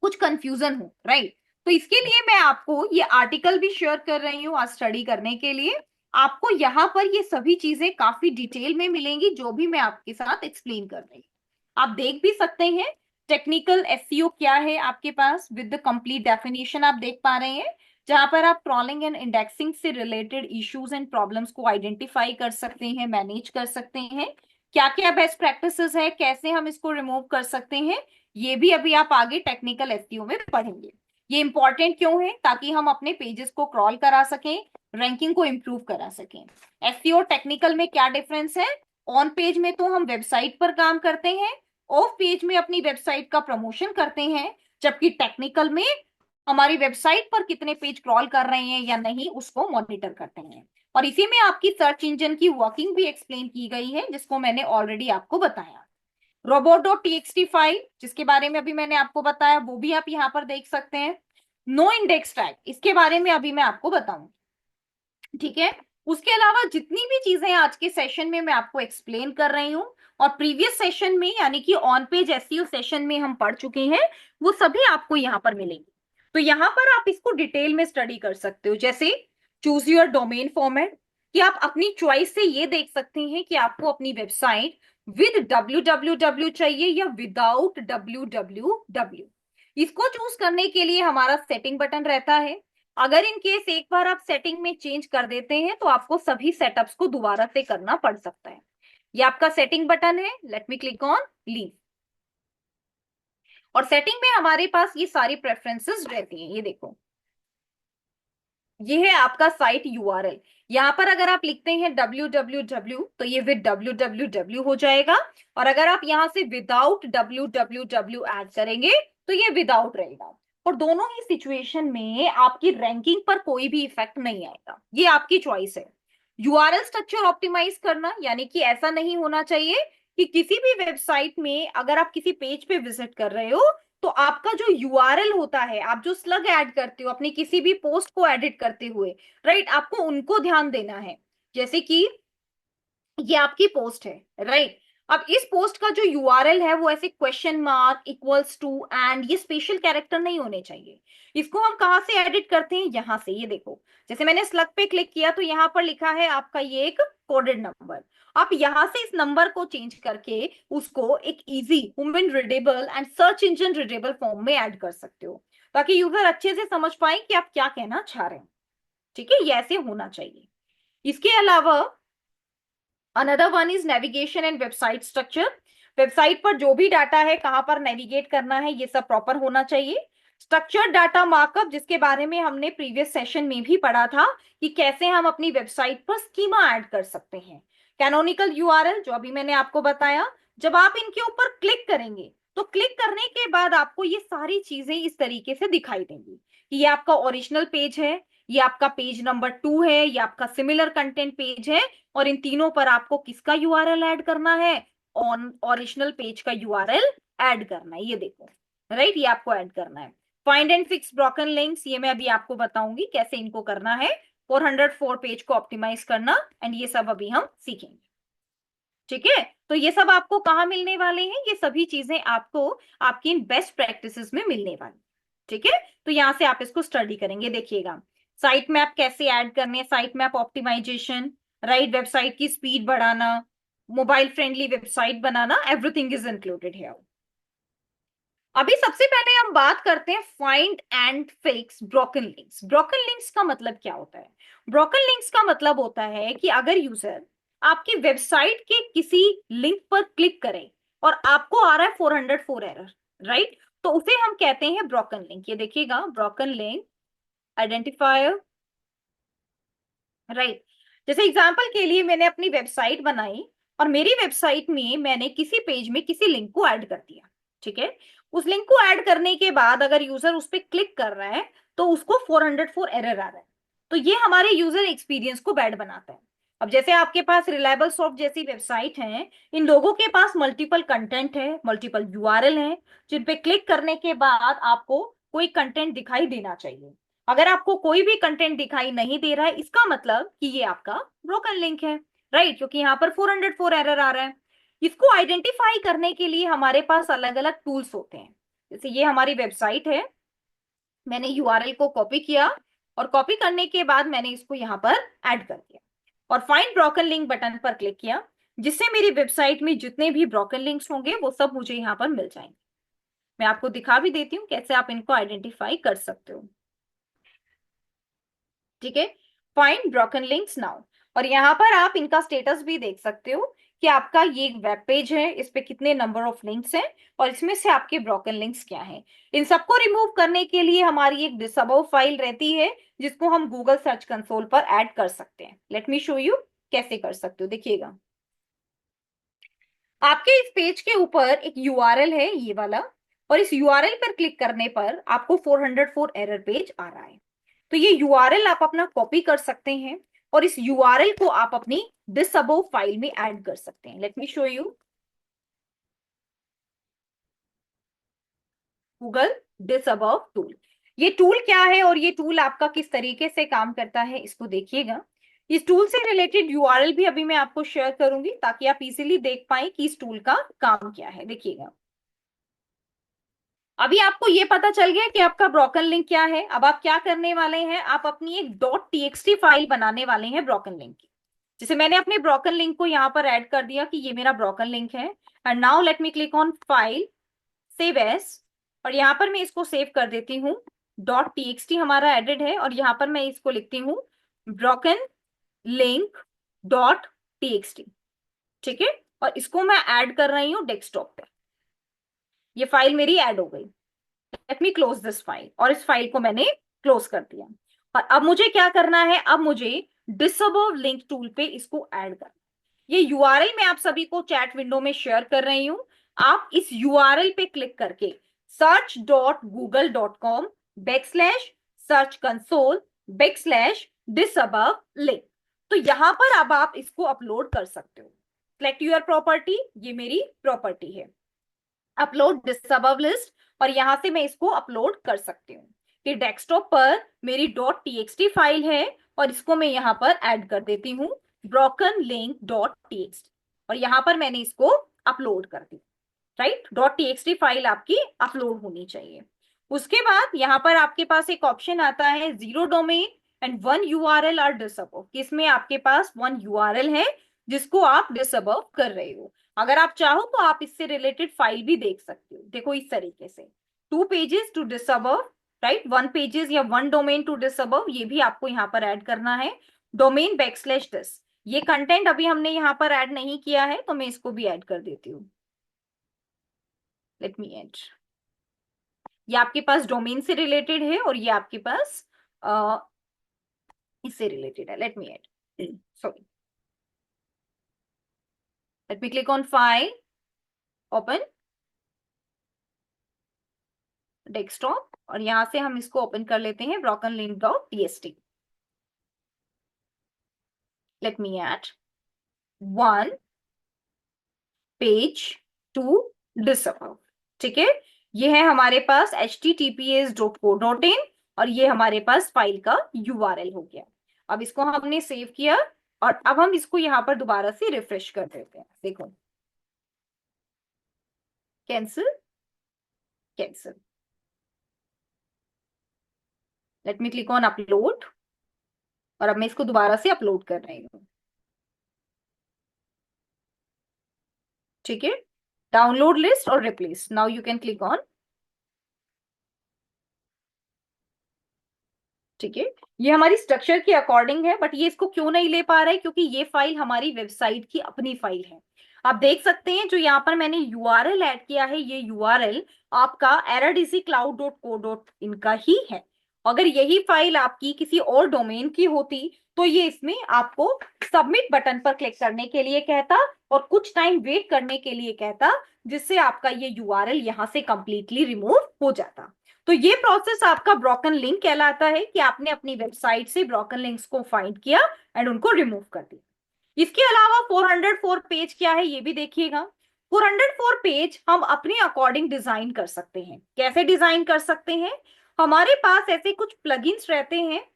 कुछ कंफ्यूजन हो, राइट। तो इसके लिए मैं आपको ये आर्टिकल भी शेयर कर रही हूँ आज स्टडी करने के लिए। आपको यहाँ पर ये सभी चीजें काफी डिटेल में मिलेंगी जो भी मैं आपके साथ एक्सप्लेन कर रही हूँ। आप देख भी सकते हैं टेक्निकल एसईओ क्या है आपके पास विद द कंप्लीट डेफिनेशन आप देख पा रहे हैं, जहां पर आप क्रॉलिंग एंड इंडेक्सिंग से रिलेटेड इश्यूज एंड प्रॉब्लम्स को आइडेंटिफाई कर सकते हैं, मैनेज कर सकते हैं, क्या क्या बेस्ट प्रैक्टिसेस है, कैसे हम इसको रिमूव कर सकते हैं, ये भी अभी आप आगे टेक्निकल एसईओ में पढ़ेंगे। ये इंपॉर्टेंट क्यों है? ताकि हम अपने पेजेस को क्रॉल करा सकें, रैंकिंग को इंप्रूव करा सकें। एसईओ टेक्निकल में क्या डिफरेंस है? ऑन पेज में तो हम वेबसाइट पर काम करते हैं, ऑफ पेज में अपनी वेबसाइट का प्रमोशन करते हैं, जबकि टेक्निकल में हमारी वेबसाइट पर कितने पेज क्रॉल कर रहे हैं या नहीं उसको मॉनिटर करते हैं। और इसी में आपकी सर्च इंजन की वर्किंग भी एक्सप्लेन की गई है जिसको मैंने ऑलरेडी आपको बताया। रोबोट.txt फाइल जिसके बारे में अभी मैंने आपको बताया वो भी आप यहाँ पर देख सकते हैं। नो इंडेक्स टैग इसके बारे में अभी मैं आपको बताऊंगी, ठीक है। उसके अलावा जितनी भी चीजें आज के सेशन में मैं आपको एक्सप्लेन कर रही हूँ और प्रीवियस सेशन में यानी कि ऑन पेज एसईओ सेशन में हम पढ़ चुके हैं वो सभी आपको यहाँ पर मिलेंगी। तो यहाँ पर आप इसको डिटेल में स्टडी कर सकते हो। जैसे चूज योर डोमेन फॉर्मेट, कि आप अपनी चॉइस से ये देख सकते हैं कि आपको अपनी वेबसाइट विद www चाहिए या विदाउट www। इसको चूज करने के लिए हमारा सेटिंग बटन रहता है। अगर इन केस एक बार आप सेटिंग में चेंज कर देते हैं तो आपको सभी सेटअप्स को दोबारा से करना पड़ सकता है। ये आपका सेटिंग बटन है, late me click on leave. और सेटिंग में हमारे पास ये सारी प्रेफरेंसेस रहती हैं, ये देखो ये है आपका साइट यूआरएल। यहाँ पर अगर आप लिखते हैं www तो ये विद www हो जाएगा, और अगर आप यहाँ से विदाउट www ऐड करेंगे तो ये विदाउट रहेगा। और दोनों ही सिचुएशन में आपकी रैंकिंग पर कोई भी इफेक्ट नहीं आएगा, ये आपकी चॉइस है। यूआरएल स्ट्रक्चर ऑप्टिमाइज करना यानी कि ऐसा नहीं होना चाहिए कि किसी भी वेबसाइट में अगर आप किसी पेज पे विजिट कर रहे हो तो आपका जो यूआरएल होता है, आप जो स्लग ऐड करते हो अपनी किसी भी पोस्ट को एडिट करते हुए, राइट, आपको उनको ध्यान देना है। जैसे कि ये आपकी पोस्ट है, राइट, अब इस पोस्ट का जो यूआरएल है वो ऐसे question mark equals to and ये स्पेशल कैरेक्टर नहीं होने चाहिए। इसको हम कहाँ से एडिट करते हैं, यहाँ से, ये देखो, जैसे मैंने स्लग पे क्लिक किया तो यहाँ पर लिखा है आपका ये एक कोडेड नंबर। आप यहाँ से इस नंबर को चेंज करके उसको एक easy women readable and search engine readable form में ऐड कर सकते हो, ताकि यूजर अच्छे से समझ पाए कि आप क्या कहना चाह रहे हैं। ठीक है, ये ऐसे होना चाहिए। इसके अलावा another one is navigation and website structure. Website पर जो भी डाटा है, कहां पर नेविगेट करना है, ये सब प्रॉपर होना चाहिए। स्ट्रक्चर्ड डाटा मार्कअप, जिसके बारे में हमने प्रीवियस सेशन में भी पढ़ा था कि कैसे हम अपनी वेबसाइट पर स्कीमा ऐड कर सकते हैं। कैनोनिकल यूआरएल, जो अभी मैंने आपको बताया, जब आप इनके ऊपर क्लिक करेंगे तो क्लिक करने के बाद आपको ये सारी चीजें इस तरीके से दिखाई देंगी कि ये आपका ओरिजिनल पेज है, ये आपका पेज नंबर 2 है, ये आपका सिमिलर कंटेंट पेज है, और इन तीनों पर आपको किसका यूआरएल ऐड करना है, ऑन ओरिजिनल पेज का यूआरएल ऐड करना है। ये देखो, राइट, ये आपको ऐड करना है। Find and fix broken links, ये मैं अभी आपको बताऊंगी कैसे इनको करना है। 404 पेज को ऑप्टिमाइज करना, एंड ये सब अभी हम सीखेंगे। ठीक है, तो ये सब आपको कहाँ मिलने वाले हैं, ये सभी चीजें आपको आपकी इन बेस्ट प्रैक्टिसेस में मिलने वाली। ठीक है, तो यहां से आप इसको स्टडी करेंगे। देखिएगा, साइट मैप कैसे ऐड करने हैं, site map optimisation, right, website की स्पीड बढ़ाना, मोबाइल फ्रेंडली वेबसाइट बनाना, एवरीथिंग इज इंक्लूडेड हियर। अभी सबसे पहले हम बात करते हैं find and fix broken links. Broken links का मतलब क्या होता है? ब्रोकन लिंक्स का मतलब होता है कि अगर यूजर आपकी वेबसाइट के किसी लिंक पर क्लिक करे और आपको आ रहा है 404 एरर, राइट, तो उसे हम कहते हैं ब्रोकन लिंक। ये देखिएगा, ब्रोकन लिंक आइडेंटिफायर, राइट। जैसे एग्जांपल के लिए मैंने अपनी वेबसाइट बनाई और मेरी वेबसाइट में मैंने किसी पेज में किसी लिंक को ऐड कर दिया। ठीक है, उस लिंक को ऐड करने के बाद अगर यूजर उस पर क्लिक कर रहा है तो उसको 404 एरर आ रहा है, तो ये हमारे यूजर एक्सपीरियंस को बैड बनाता है। अब जैसे आपके पास रिलायबल सॉफ्ट जैसी वेबसाइट है, इन लोगों के पास मल्टीपल कंटेंट है, मल्टीपल यूआरएल है, जिन पे क्लिक करने के बाद आपको कोई कंटेंट दिखाई देना चाहिए। अगर आपको कोई भी कंटेंट दिखाई नहीं दे रहा है, इसका मतलब कि ये आपका ब्रोकन लिंक है, राइट, क्योंकि यहाँ पर 404 एरर आ रहा है। इसको आइडेंटिफाई करने के लिए हमारे पास अलग अलग टूल्स होते हैं। जैसे ये हमारी वेबसाइट है, मैंने यूआरएल को कॉपी किया और कॉपी करने के बाद मैंने इसको यहाँ पर ऐड कर दिया और फाइंड ब्रोकन लिंक बटन पर क्लिक किया, जिससे मेरी वेबसाइट में जितने भी ब्रोकन लिंक्स होंगे वो सब मुझे यहाँ पर मिल जाएंगे। मैं आपको दिखा भी देती हूँ कैसे आप इनको आइडेंटिफाई कर सकते हो। ठीक है, फाइंड ब्रोकन लिंक्स नाउ, और यहाँ पर आप इनका स्टेटस भी देख सकते हो कि आपका ये वेब पेज है, इस पे कितने नंबर ऑफ लिंक्स हैं और इसमें से आपके ब्रोकन लिंक्स क्या हैं। इन सबको रिमूव करने के लिए हमारी एक डिसअबव फाइल रहती है जिसको हम गूगल सर्च कंसोल पर ऐड कर सकते हैं। लेट मी शो यू कैसे कर सकते हो। देखिएगा, आपके इस पेज के ऊपर एक यूआरएल है ये वाला, और इस यूआरएल पर क्लिक करने पर आपको 404 एरर पेज आ रहा है। तो ये यूआरएल आप अपना कॉपी कर सकते हैं और इस यूआरएल को आप अपनी डिसअबव फाइल में ऐड कर सकते हैं। Let me show you, Google disavow tool. ये टूल क्या है और ये टूल आपका किस तरीके से काम करता है, इसको देखिएगा। इस टूल से रिलेटेड यूआरएल भी अभी मैं आपको शेयर करूंगी ताकि आप इजीली देख पाए कि इस टूल का काम क्या है। देखिएगा, अभी आपको ये पता चल गया कि आपका ब्रोकन लिंक क्या है। अब आप क्या करने वाले हैं, आप अपनी एक .txt फाइल बनाने वाले हैं ब्रोकन लिंक की। जैसे मैंने अपने ब्रोकन लिंक को यहाँ पर ऐड कर दिया कि ये मेरा ब्रोकन लिंक है, and now let me click on file, save as, और यहाँ पर मैं इसको सेव कर देती हूँ। .txt हमारा एडेड है और यहाँ पर मैं इसको लिखती हूँ ब्रोकन लिंक .txt। ठीक है, और इसको मैं ऐड कर रही हूँ डेस्कटॉप पे। ये फाइल मेरी ऐड हो गई। Let me close this file, और इस फाइल को मैंने क्लोज कर दिया। और अब मुझे क्या करना है, अब मुझे डिसअबव लिंक टूल पे इसको ऐड करना। ये यूआरएल मैं आप सभी को चैट विंडो में शेयर कर रही हूं। आप इस यूआरएल पे क्लिक करके search.google.com/search console/disabove link, तो यहां पर अब आप इसको अपलोड कर सकते हो। सिलेक्ट यूर प्रॉपर्टी, ये मेरी प्रॉपर्टी है, अपलोड डिसअबव लिस्ट, और यहां से मैं इसको अपलोड कर सकती हूँ कि डेस्कटॉप पर मेरी .txt फाइल है, और इसको मैं यहां पर ऐड कर देती हूँ brokenlink.txt, और यहां पर मैंने इसको अपलोड कर दी। राइट, .txt फाइल आपकी अपलोड होनी चाहिए। उसके बाद यहाँ पर आपके पास एक ऑप्शन आता है 0 डोमेन एंड 1 यूआरएल आर डिसअबव, किसमें आपके पास 1 यूआरएल है जिसको आप डिसअबव कर रहे हो। अगर आप चाहो तो आप इससे रिलेटेड फाइल भी देख सकते हो। देखो इस तरीके से 2 पेजेस टू डिसअबव, राइट, 1 पेजेस या 1 डोमेन टू डिसअबव, ये भी आपको यहाँ पर ऐड करना है। डोमेन \dis, ये कंटेंट अभी हमने यहाँ पर ऐड नहीं किया है, तो मैं इसको भी ऐड कर देती हूँ। लेट मी ऐड, ये आपके पास डोमेन से रिलेटेड है और ये आपके पास इससे रिलेटेड है। Late me add, sorry, late me click on file, open desktop, और यहां से हम इसको ओपन कर लेते हैं brokenlink.txt। Let me add 1 page to disavow, ठीक है। ये है हमारे पास https.co.in, और ये हमारे पास फाइल का यूआरएल हो गया। अब इसको हमने सेव किया, और अब हम इसको यहां पर दोबारा से रिफ्रेश कर देते हैं। देखो, cancel, cancel, late me click on upload, और अब मैं इसको दोबारा से अपलोड कर रही हूँ, ठीक है। डाउनलोड लिस्ट और replace, now you can click on, ठीक है। ये हमारी स्ट्रक्चर के अकॉर्डिंग है, बट ये इसको क्यों नहीं ले पा रहा है, क्योंकि ये फाइल हमारी वेबसाइट की अपनी फाइल है। आप देख सकते हैं जो यहाँ पर मैंने यूआरएल ऐड किया है, ये यूआरएल आपका eradicloud.co.in का ही है। अगर यही फाइल आपकी किसी और डोमेन की होती तो ये इसमें आपको सबमिट बटन पर क्लिक करने के लिए कहता और कुछ टाइम वेट करने के लिए कहता, जिससे आपका ये यूआरएल यहाँ से कंप्लीटली रिमूव हो जाता। तो ये प्रोसेस आपका ब्रोकन लिंक कहलाता है कि आपने अपनी वेबसाइट से ब्रोकन लिंक्स को फाइंड किया एंड उनको रिमूव कर दिया। इसके अलावा 404 पेज क्या है ये भी देखिएगा। 404 पेज हम अपने अकॉर्डिंग डिजाइन कर सकते हैं। कैसे डिजाइन कर सकते हैं, हमारे पास ऐसे कुछ प्लगइन्स रहते हैं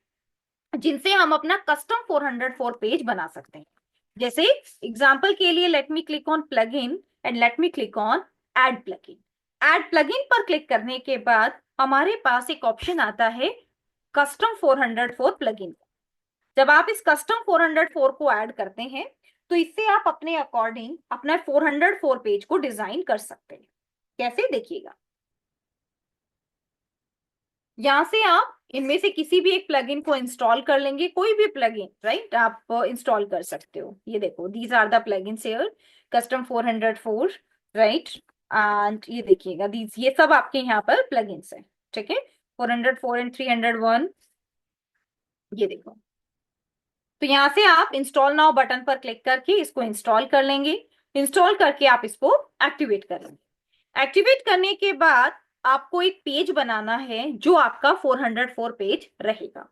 जिनसे हम अपना कस्टम 404 पेज बना सकते हैं। जैसे एग्जांपल के लिए late me click on plugin and let me click on add plugin. Add plugin पर क्लिक करने के बाद हमारे पास एक ऑप्शन आता है कस्टम 404 प्लगइन। जब आप इस कस्टम 404 को ऐड करते हैं तो इससे आप अपने अकॉर्डिंग अपना 404 पेज को डिजाइन कर सकते हैं। कैसे, देखिएगा, यहां से आप इनमें से किसी भी एक प्लगइन को इंस्टॉल कर लेंगे, कोई भी प्लगइन, राइट, आप इंस्टॉल कर सकते हो। ये देखो, these are the plugins here, custom 404, right, and ये देखिएगा दीज, ये सब आपके यहाँ पर प्लगइन्स है, ठीक है, 404 एंड 301, ये देखो। तो यहाँ से आप इंस्टॉल नाउ बटन पर क्लिक करके इसको इंस्टॉल कर लेंगे। इंस्टॉल करके आप इसको एक्टिवेट कर लेंगे। एक्टिवेट करने के बाद आपको एक पेज बनाना है जो आपका 404 पेज रहेगा।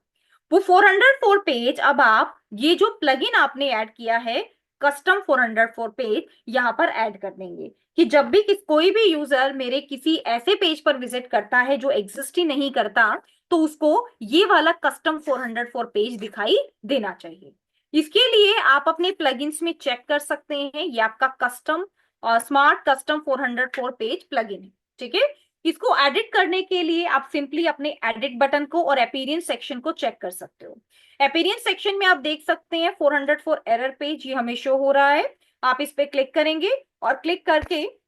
वो 404 पेज अब आप ये जो प्लगइन आपने ऐड किया है कस्टम 404 पेज यहाँ पर ऐड कर देंगे कि जब भी कोई भी यूजर मेरे किसी ऐसे पेज पर विजिट करता है जो एग्जिस्ट ही नहीं करता तो उसको ये वाला कस्टम 404 पेज दिखाई देना चाहिए। इसके लिए आप अपने प्लगइन्स में चेक कर सकते हैं, ये आपका custom smart custom 404 page plugin है, ठीक है। इसको एडिट करने के लिए आप सिंपली अपने एडिट बटन को और अपीयरेंस सेक्शन को चेक कर सकते हो। अपीयरेंस सेक्शन में आप देख सकते हैं 404 एरर पेज, ये हमें शो हो रहा है। आप इस पे क्लिक करेंगे और क्लिक करके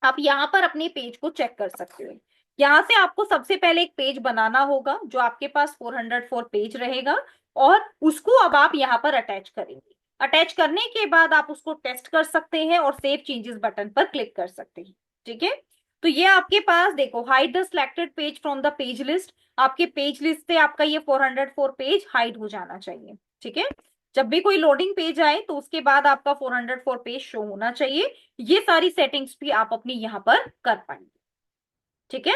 आप यहाँ पर अपने पेज को चेक कर सकते हो। यहाँ से आपको सबसे पहले एक पेज बनाना होगा जो आपके पास 404 पेज रहेगा और उसको अब आप यहाँ पर अटैच करेंगे। अटैच करने के बाद आप उसको टेस्ट कर सकते हैं और सेव चेंजेस बटन पर क्लिक कर सकते हैं, ठीक है। तो ये आपके पास देखो, hide the selected page from the page list, आपके पेज लिस्ट से आपका ये 404 पेज हाइड हो जाना चाहिए। ठीक है, जब भी कोई लोडिंग पेज आए तो उसके बाद आपका 404 पेज शो होना चाहिए। ये सारी सेटिंग्स भी आप अपनी यहाँ पर कर पाएंगे। ठीक है,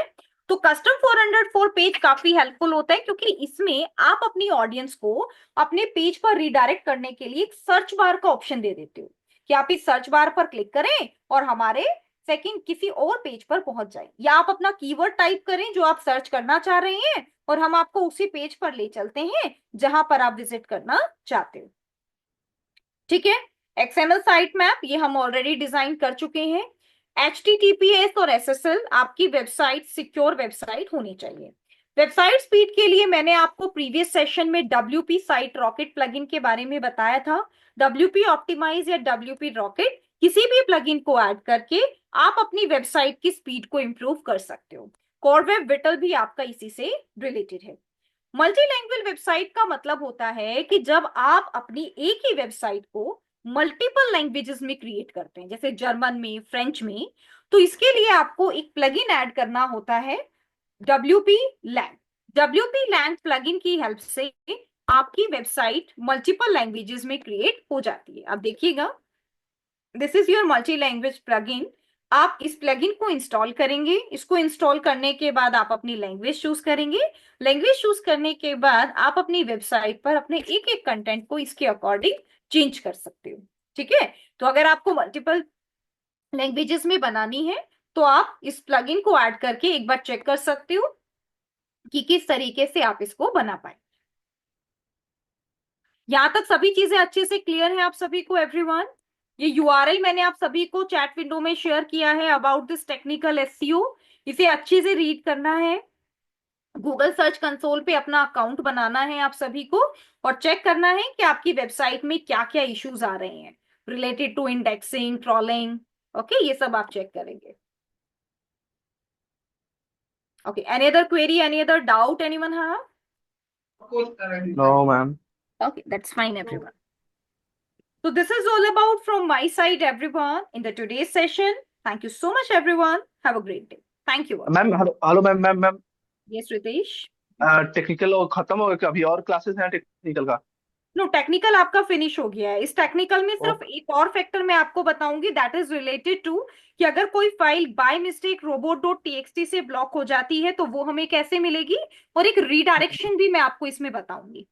तो कस्टम 404 पेज काफी हेल्पफुल होता है, क्योंकि इसमें आप अपनी ऑडियंस को अपने पेज पर रिडायरेक्ट करने के लिए एक सर्च बार का ऑप्शन दे देते हो, कि आप इस सर्च बार पर क्लिक करें और हमारे सेकंड किसी और पेज पर पहुंच जाए, या आप अपना कीवर्ड टाइप करें जो आप सर्च करना चाह रहे हैं और हम आपको उसी पेज पर ले चलते हैं जहां पर आप विजिट करना चाहते हो। ठीक है, एक्सएमएल साइट मैप ये हम ऑलरेडी डिजाइन कर चुके हैं। HTTPS और SSL आपकी वेबसाइट सिक्योर वेबसाइट होनी चाहिए। वेबसाइट स्पीड के लिए मैंने आपको प्रीवियस सेशन में WP साइट रॉकेट प्लगइन के बारे में बताया था। WP ऑप्टिमाइज या WP रॉकेट किसी भी प्लगइन को ऐड करके आप अपनी वेबसाइट की स्पीड को इंप्रूव कर सकते हो। कोर वेब विटल भी आपका इसी से रिलेटेड है। मल्टी लैंग्वेज वेबसाइट का मतलब होता है कि जब आप अपनी एक ही वेबसाइट को मल्टीपल लैंग्वेजेस में क्रिएट करते हैं, जैसे जर्मन में, फ्रेंच में, तो इसके लिए आपको एक प्लगइन ऐड करना होता है, WP lang. WP lang plugin की हेल्प से आपकी वेबसाइट मल्टीपल लैंग्वेजेस में क्रिएट हो जाती है। अब देखिएगा, this is your multi language plugin. आप इस प्लगइन को इंस्टॉल करेंगे। इसको इंस्टॉल करने के बाद आप अपनी लैंग्वेज चूज करेंगे। लैंग्वेज चूज करने के बाद आप अपनी वेबसाइट पर अपने एक एक कंटेंट को इसके अकॉर्डिंग चेंज कर सकते हो। ठीक है, तो अगर आपको मल्टीपल लैंग्वेजेस में बनानी है तो आप इस प्लगइन को ऐड करके एक बार चेक कर सकते हो कि किस तरीके से आप इसको बना पाए। यहां तक सभी चीजें अच्छे से क्लियर है आप सभी को एवरीवन? ये URL मैंने आप सभी को चैट विंडो में शेयर किया है, अबाउट दिस टेक्निकल SEO। इसे अच्छे से रीड करना है, गूगल सर्च कंसोल पे अपना अकाउंट बनाना है आप सभी को, और चेक करना है कि आपकी वेबसाइट में क्या क्या इश्यूज आ रहे हैं related to indexing, trolling. Okay, ये सब आप चेक करेंगे। Okay, any other query, any other doubt anyone have? No ma'am. Okay, that's fine, everyone. So this is all about from my side, everyone, in the today's session. Thank you so much, everyone. Have a great day. Thank you all. Ma'am hello hello ma'am. Yes, Ritesh. Technical खत्म हो गया क्या? अभी और classes हैं technical का? No, technical आपका finish हो गया है। इस टेक्निकल में ओ, सिर्फ एक और फैक्टर मैं आपको बताऊंगी, दैट इज रिलेटेड टू कि अगर कोई फाइल बाय मिस्टेक robot.txt से ब्लॉक हो जाती है तो वो हमें कैसे मिलेगी, और एक रीडायरेक्शन भी मैं आपको इसमें बताऊंगी।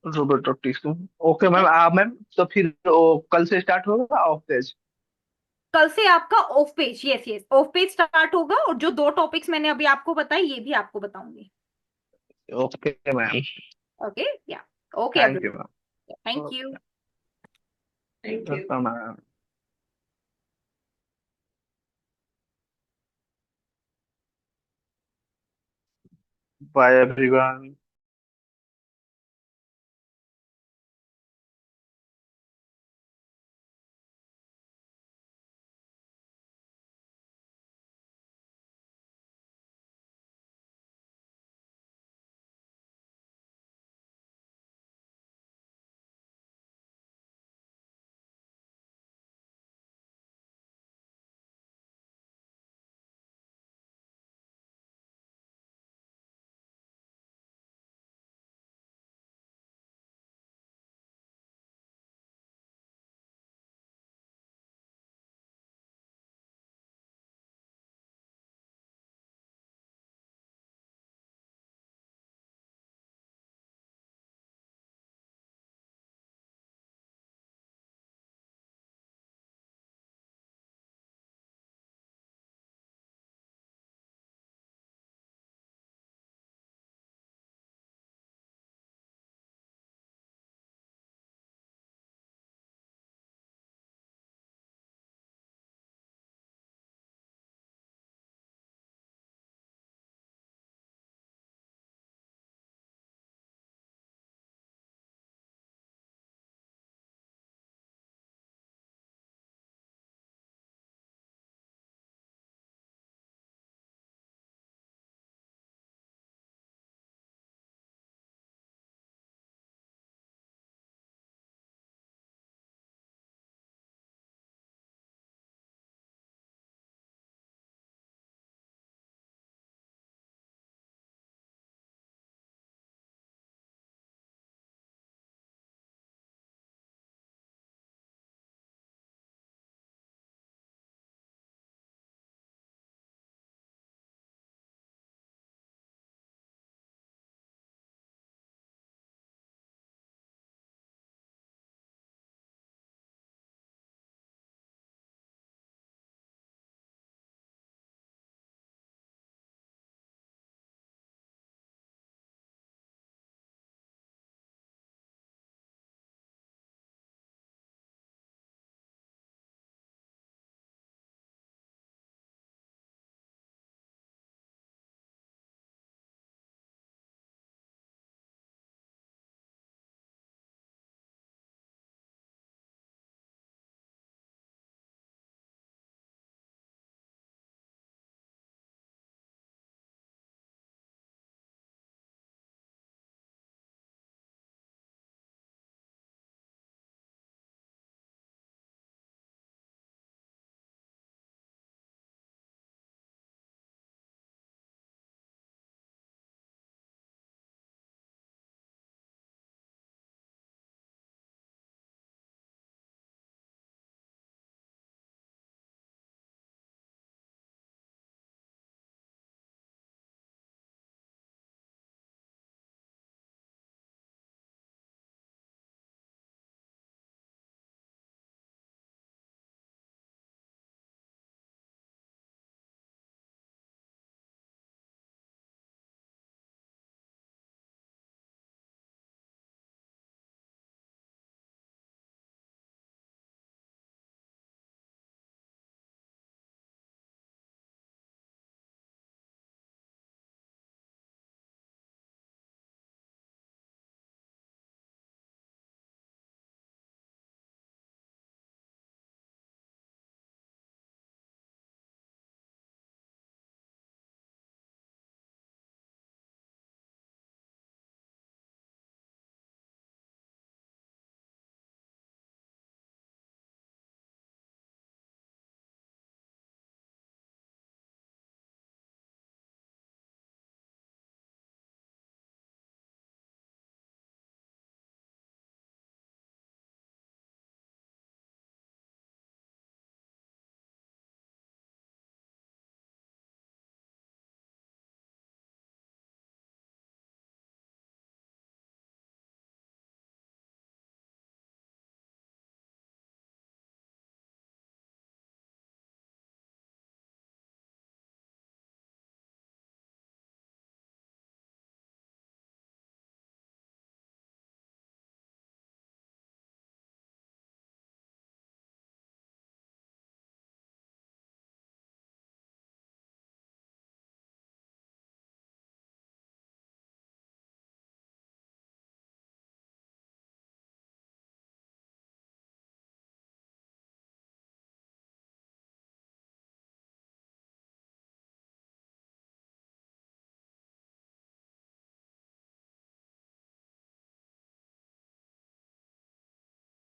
Robot dot T. ओके ठीक है, मैम। मैम तो फिर कल से स्टार्ट होगा ऑफ पेज? कल से आपका of page, yes yes, of page start होगा, और जो दो टॉपिक्स मैंने अभी आपको बताए ये भी आपको बताऊंगी। Okay ma'am. Okay, yeah, okay thank you everyone, ma'am. Thank you. Thank you. Okay ma'am. Bye everyone.